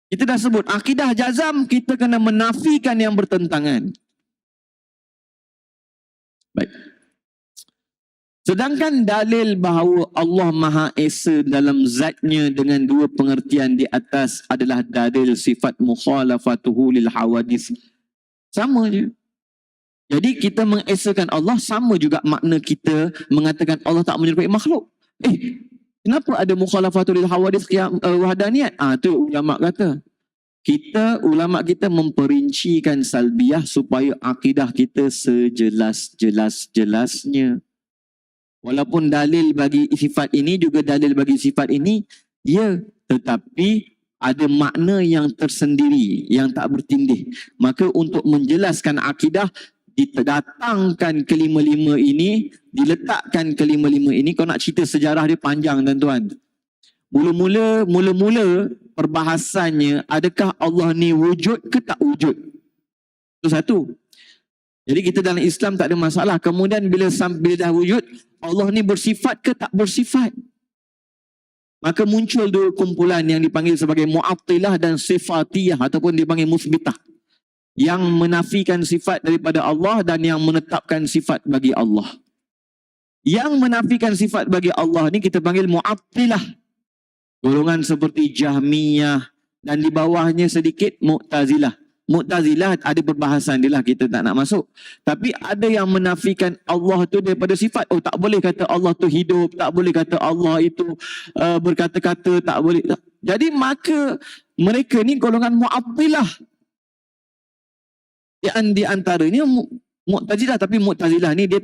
Kita dah sebut akidah jazam, kita kena menafikan yang bertentangan. Baik. Sedangkan dalil bahawa Allah Maha Esa dalam zatnya dengan dua pengertian di atas adalah dalil sifat mukhalafatuhu lil hawadis. Sama je. Jadi kita mengesakan Allah, sama juga makna kita mengatakan Allah tak menyerupai makhluk. Kenapa ada mukhalafatul lil hawadis wahdaniyat? Tu ulama kata. Ulama kita memperincikan salbiyah supaya akidah kita sejelas-jelasnya. Walaupun dalil bagi sifat ini juga dalil bagi sifat ini, ya, tetapi ada makna yang tersendiri, yang tak bertindih. Maka untuk menjelaskan akidah, didatangkan kelima-lima ini, diletakkan kelima-lima ini. Kau nak cerita sejarah dia panjang, tuan-tuan. Mula-mula perbahasannya, adakah Allah ni wujud ke tak wujud? Itu satu. Jadi kita dalam Islam tak ada masalah. Kemudian bila dah wujud, Allah ni bersifat ke tak bersifat? Maka muncul dua kumpulan yang dipanggil sebagai mu'attilah dan sifatiyah ataupun dipanggil musbitah. Yang menafikan sifat daripada Allah dan yang menetapkan sifat bagi Allah. Yang menafikan sifat bagi Allah ni kita panggil mu'attilah. Golongan seperti Jahmiyah dan di bawahnya sedikit Mu'tazilah. Mu'tazilah ada perbahasan dia lah, kita tak nak masuk. Tapi ada yang menafikan Allah tu daripada sifat. Tak boleh kata Allah tu hidup, tak boleh kata Allah itu berkata-kata, tak boleh. Jadi maka mereka ni golongan Mu'attilah. Di antaranya Mu'tazilah, tapi Mu'tazilah ni dia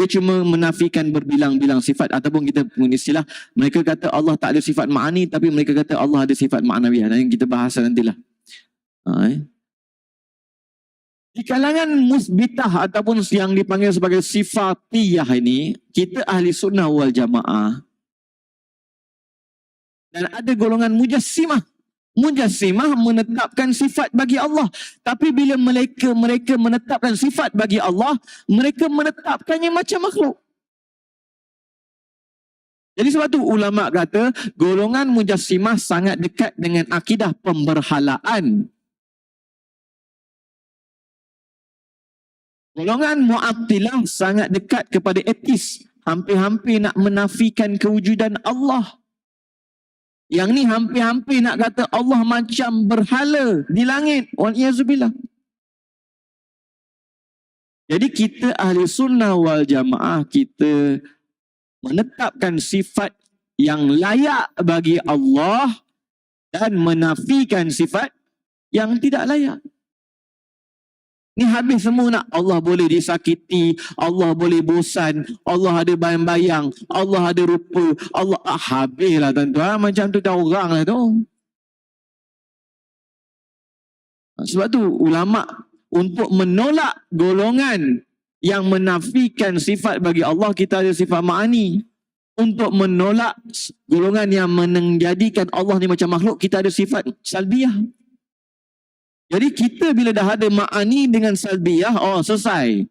cuma menafikan berbilang-bilang sifat, ataupun kita punya istilah, mereka kata Allah tak ada sifat ma'ani, tapi mereka kata Allah ada sifat ma'nawiyah. Yang kita bahas nantilah. Di kalangan musbitah ataupun yang dipanggil sebagai sifatiyah ini, kita ahli sunnah wal jamaah. Dan ada golongan mujassimah. Mujassimah menetapkan sifat bagi Allah. Tapi bila mereka menetapkan sifat bagi Allah, mereka menetapkannya macam makhluk. Jadi sebab tu ulama kata, golongan mujassimah sangat dekat dengan akidah pemberhalaan. Golongan Mu'attilah sangat dekat kepada etis. Hampir-hampir nak menafikan kewujudan Allah. Yang ni hampir-hampir nak kata Allah macam berhala di langit. Wal-iyazubillah. Jadi kita ahli sunnah wal jamaah, kita menetapkan sifat yang layak bagi Allah dan menafikan sifat yang tidak layak. Ni habis semua nak Allah boleh disakiti, Allah boleh bosan, Allah ada bayang-bayang, Allah ada rupa, Allah habislah tuan-tuan. Macam tu dah orang lah tu. Sebab tu ulama untuk menolak golongan yang menafikan sifat bagi Allah, kita ada sifat ma'ani. Untuk menolak golongan yang menjadikan Allah ni macam makhluk, kita ada sifat salbiyah. Jadi kita bila dah ada ma'ani dengan salbiyah, selesai.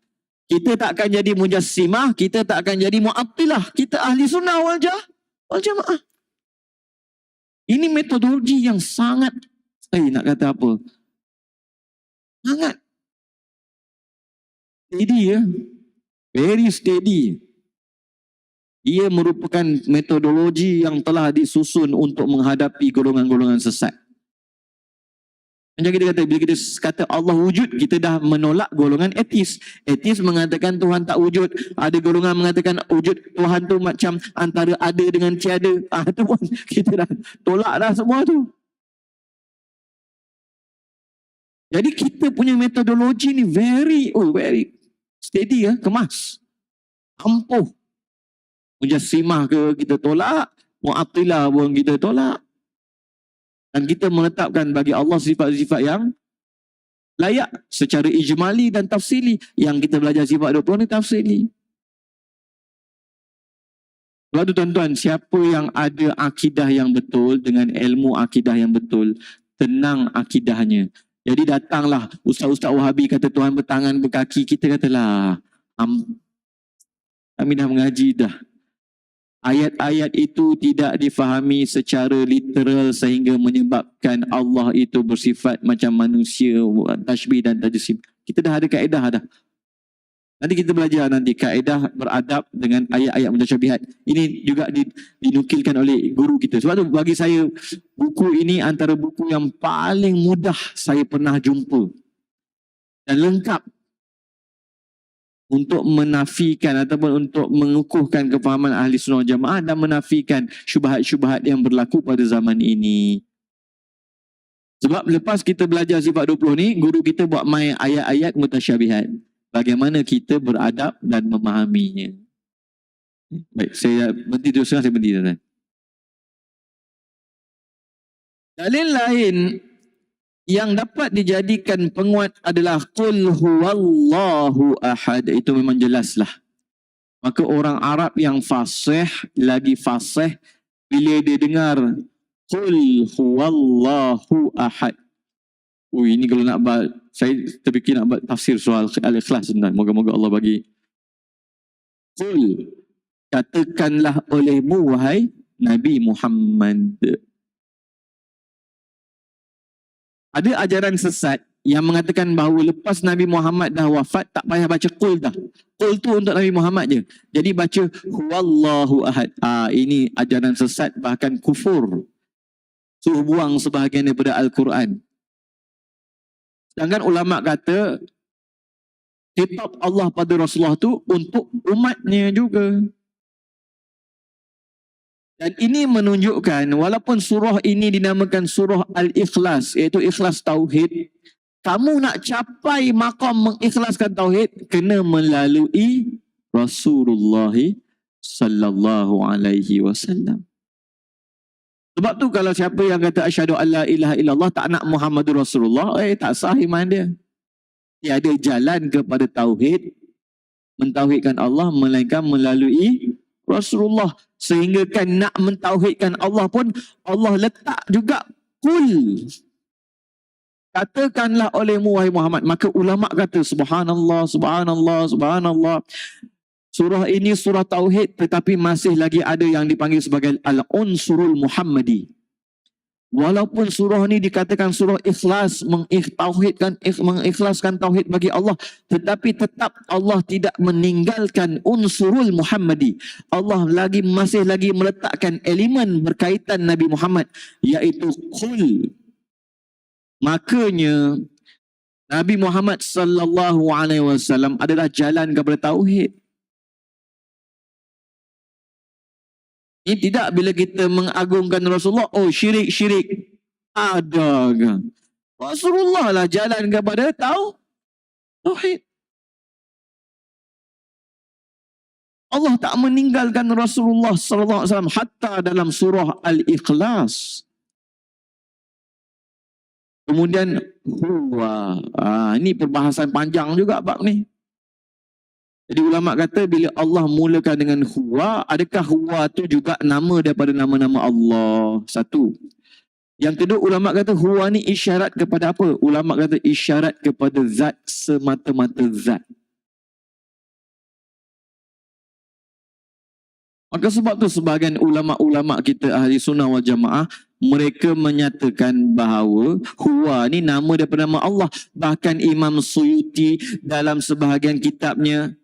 Kita tak akan jadi mujassimah, kita tak akan jadi mu'attilah. Kita ahli sunnah wal jamaah. Ini metodologi yang sangat, nak kata apa? Sangat steady ya. Very steady. Ia merupakan metodologi yang telah disusun untuk menghadapi golongan-golongan sesat. Macam kita kata, bila kita kata Allah wujud, kita dah menolak golongan etis. Etis mengatakan Tuhan tak wujud. Ada golongan mengatakan wujud Tuhan tu macam antara ada dengan tiada. Tu pun kita dah tolak dah semua tu. Jadi kita punya metodologi ni very steady ya, kemas. Ampuh. Mujassimah ke kita tolak, Mu'attilah pun kita tolak. Dan kita menetapkan bagi Allah sifat-sifat yang layak secara ijmali dan tafsili. Yang kita belajar sifat 20 ni tafsili. Sebab tu tuan-tuan, siapa yang ada akidah yang betul dengan ilmu akidah yang betul, tenang akidahnya. Jadi datanglah ustaz-ustaz Wahabi kata Tuhan bertangan berkaki, kita katalah kami dah mengaji dah. Ayat-ayat itu tidak difahami secara literal sehingga menyebabkan Allah itu bersifat macam manusia, tashbih dan tajsim. Kita dah ada kaedah dah. Nanti kita belajar nanti kaedah beradab dengan ayat-ayat mutasyabihat. Ini juga dinukilkan oleh guru kita. Sebab tu bagi saya buku ini antara buku yang paling mudah saya pernah jumpa. Dan lengkap untuk menafikan ataupun untuk mengukuhkan kefahaman ahli sunnah jamaah dan menafikan syubhat-syubhat yang berlaku pada zaman ini. Sebab lepas kita belajar sifat 20 ni, guru kita buat main ayat-ayat mutasyabihat. Bagaimana kita beradab dan memahaminya. Baik, saya berhenti terus saya berhenti. Dalil lain yang dapat dijadikan penguat adalah qul huwallahu ahad. Itu memang jelaslah. Maka orang Arab yang fasih, lagi fasih bila dia dengar qul huwallahu ahad. Ini kalau nak buat, saya terfikir nak buat tafsir soal Al-Ikhlas sebenarnya. Moga-moga Allah bagi. Qul, katakanlah olehmu wahai Nabi Muhammad. Ada ajaran sesat yang mengatakan bahawa lepas Nabi Muhammad dah wafat, tak payah baca qul dah. Qul tu untuk Nabi Muhammad je. Jadi baca huwallahu ahad. Ini ajaran sesat, bahkan kufur. Suruh buang sebahagian daripada Al-Quran. Sedangkan ulama kata khitab Allah pada Rasulullah tu untuk umatnya juga. Dan ini menunjukkan walaupun surah ini dinamakan surah Al-Ikhlas, iaitu ikhlas tauhid, kamu nak capai maqam mengikhlaskan tauhid kena melalui Rasulullah sallallahu alaihi wasallam. Sebab tu kalau siapa yang kata asyhadu alla ilaha illallah tak nak Muhammadur Rasulullah, tak sah iman dia. Tiada jalan kepada tauhid, mentauhidkan Allah melainkan melalui Rasulullah. Sehingga kan nak mentauhidkan Allah pun Allah letak juga kul. Katakanlah olehmu wahai Muhammad. Maka ulama kata subhanallah, subhanallah, subhanallah. Surah ini surah tauhid tetapi masih lagi ada yang dipanggil sebagai al-unsurul Muhammadi. Walaupun surah ni dikatakan surah ikhlas, mengikhlaskan tauhid bagi Allah, tetapi tetap Allah tidak meninggalkan unsurul Muhammadi. Allah masih lagi meletakkan elemen berkaitan Nabi Muhammad, iaitu qul. Makanya Nabi Muhammad sallallahu alaihi wasallam adalah jalan kepada tauhid. Ini tidak bila kita mengagungkan Rasulullah, syirik. Ada ke? Rasulullah lah jalan kepada tauhid. Allah tak meninggalkan Rasulullah sallallahu alaihi wasallam hatta dalam surah Al-Ikhlas. Kemudian huwa. Ini perbahasan panjang juga bab ni. Jadi ulama kata bila Allah mulakan dengan huwa, adakah huwa tu juga nama daripada nama-nama Allah? Satu. Yang kedua ulama kata huwa ni isyarat kepada apa? Ulama kata isyarat kepada zat semata-mata zat. Maka sebab tu sebahagian ulama-ulama kita ahli sunnah wal jamaah, mereka menyatakan bahawa huwa ni nama daripada nama Allah. Bahkan Imam Suyuti dalam sebahagian kitabnya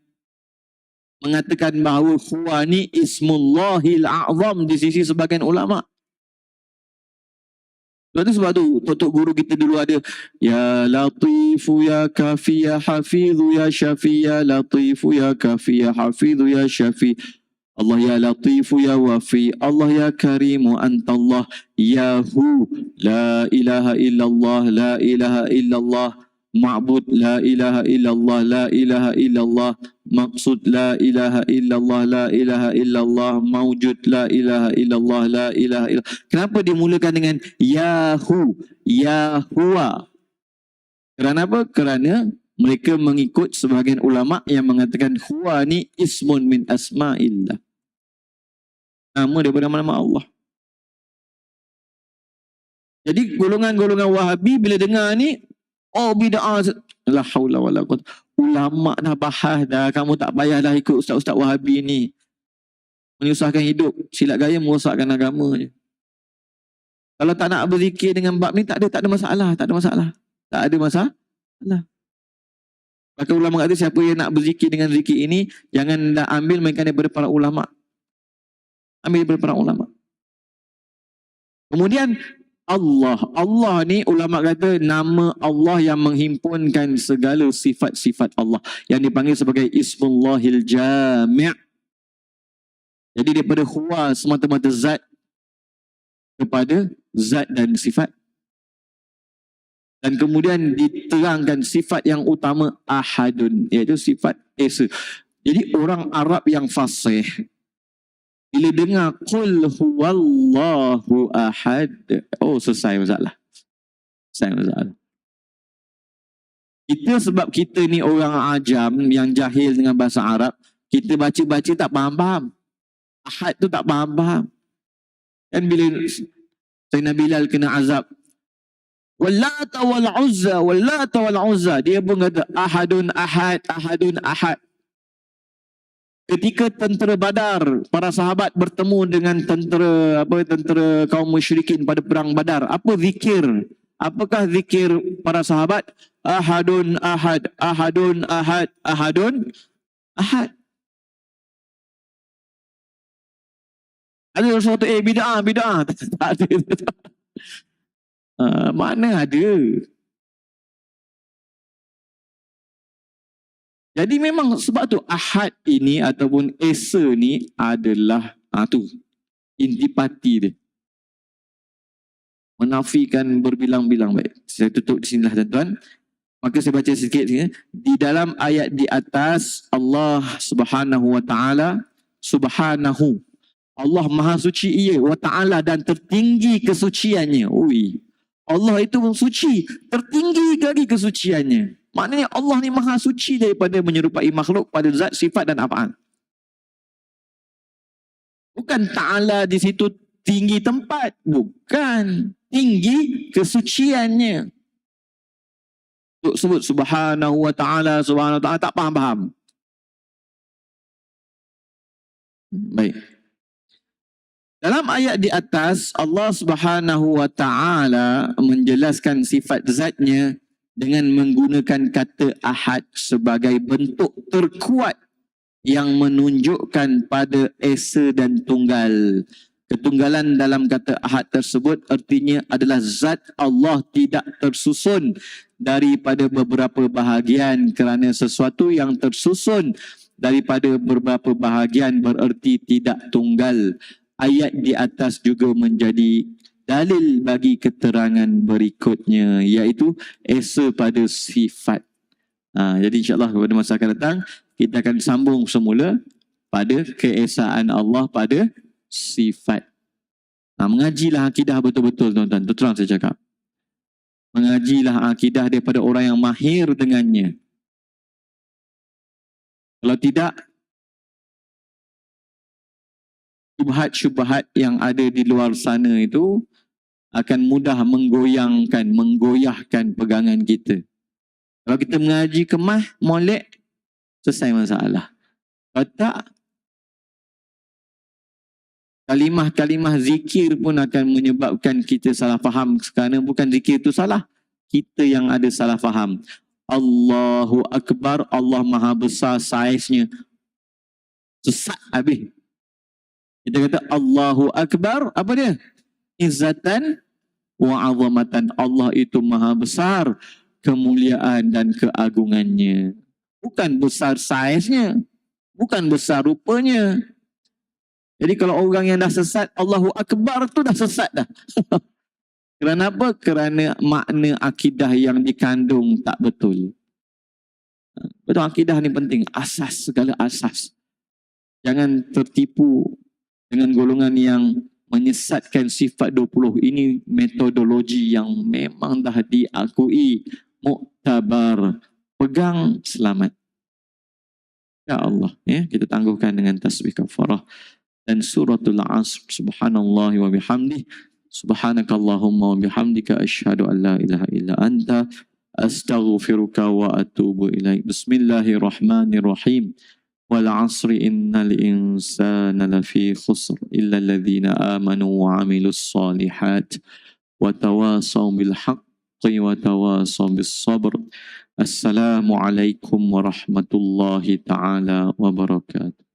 mengatakan bahawa huwa ni ismullahil a'zam di sisi sebahagian ulama. Sebab tu tok guru kita dulu ada ya latifu ya kafi ya hafidhu ya syafi ya latifu ya kafi ya hafidhu ya syafi Allah ya latifu ya wafi Allah ya karimu antallah ya hu la ilaha illallah la ilaha illallah ma'bud la ilaha illallah la ilaha illallah maksud la ilaha illallah la ilaha illallah maujud la ilaha illallah la ilaha illallah. Kenapa dimulakan dengan yahu ya huwa? Kerana apa? Kerana mereka mengikut sebahagian ulama yang mengatakan huwa ni ismun min asma'illah, nama daripada nama Allah. Jadi golongan-golongan Wahabi bila dengar ni, oh bid'ah, la haula wala quwwata. Ulama dah bahas dah, kamu tak payahlah ikut ustaz-ustaz Wahabi ni. Menyusahkan hidup, silat gaya merosakkan agama je. Kalau tak nak berzikir dengan bab ni tak ada masalah, tak ada masalah. Maka ulama kata siapa yang nak berzikir dengan zikir ini, janganlah ambil mainkan daripada para ulama. Ambil daripada para ulama. Kemudian Allah ni ulama kata nama Allah yang menghimpunkan segala sifat-sifat Allah yang dipanggil sebagai Ismullahil Jami'. Jadi daripada huwa semata-mata zat kepada zat dan sifat. Dan kemudian diterangkan sifat yang utama ahadun, iaitu sifat esa. Jadi orang Arab yang fasih bila dengar qul huwallahu ahad, oh selesai masalah. Kita sebab kita ni orang ajam yang jahil dengan bahasa Arab, kita baca-baca tak faham-faham. Ahad tu tak faham-faham. Dan bila Sayyidina Bilal kena azab, Wallata wal Uzza, dia pun kata ahadun ahad, ahadun ahad. Ketika tentera Badar, para sahabat bertemu dengan tentera kaum musyrikin pada perang Badar, apa zikir? Apakah zikir para sahabat? Ahadun ahad, ahadun ahad, ahadun ahad. Ada sesuatu bid'ah. Tak ada. Mana ada? Jadi memang sebab tu ahad ini ataupun esa ni adalah tu intipati dia. Menafikan berbilang-bilang. Baik, saya tutup di sinilah tuan-tuan. Maka saya baca sikit di dalam ayat di atas, Allah Subhanahu wa taala, subhanahu, Allah maha suci ia, wa ta'ala, dan tertinggi kesuciannya. Ui, Allah itu suci, tertinggi lagi kesuciannya. Maknanya Allah ni maha suci daripada menyerupai makhluk pada zat, sifat dan af'al. Bukan ta'ala di situ tinggi tempat. Bukan. Tinggi kesuciannya. Untuk sebut subhanahu wa ta'ala, subhanahu wa ta'ala, tak faham-faham. Baik. Dalam ayat di atas, Allah Subhanahu wa ta'ala menjelaskan sifat zatnya dengan menggunakan kata ahad sebagai bentuk terkuat yang menunjukkan pada esa dan tunggal. Ketunggalan dalam kata ahad tersebut artinya adalah zat Allah tidak tersusun daripada beberapa bahagian, kerana sesuatu yang tersusun daripada beberapa bahagian bererti tidak tunggal. Ayat di atas juga menjadi dalil bagi keterangan berikutnya, iaitu esa pada sifat. Jadi insyaAllah pada masa akan datang kita akan sambung semula pada keesaan Allah pada sifat. Mengajilah akidah betul-betul tuan-tuan, terang saya cakap. Mengajilah akidah daripada orang yang mahir dengannya. Kalau tidak, syubhat-syubhat yang ada di luar sana itu akan mudah menggoyahkan pegangan kita. Kalau kita mengaji kemah, molek, selesai masalah. Kalau tak, Kalimah-kalimah zikir pun akan menyebabkan kita salah faham kerana bukan zikir itu salah. Kita yang ada salah faham. Allahu Akbar, Allah Maha Besar saiznya. Sesat habis. Kita kata Allahu Akbar, apa dia? Izzatan wa azamatan. Allah itu Maha Besar, kemuliaan dan keagungannya. Bukan besar saiznya. Bukan besar rupanya. Jadi kalau orang yang dah sesat, Allahu Akbar tu dah sesat dah. Kerana apa? Kerana makna akidah yang dikandung tak betul. Betul, akidah ni penting. Asas, segala asas. Jangan tertipu dengan golongan yang menyesatkan sifat 20. Ini metodologi yang memang dah diakui. Muktabar. Pegang, selamat. Ya Allah. Ya, kita tangguhkan dengan tasbih kafarah. Dan suratul Asr. Subhanallah wa bihamdih. Subhanakallahumma wa bihamdika asyhadu an la ilaha illa anta astaghfiruka wa atubu ilaik. Bismillahirrahmanirrahim. Wal 'asri innal insana lafi khusr illa alladhina amanu wa 'amilus solihat wa tawasaw bil haqqi wa tawasaw bis sabr. Assalamualaikum warahmatullahi taala wabarakatuh.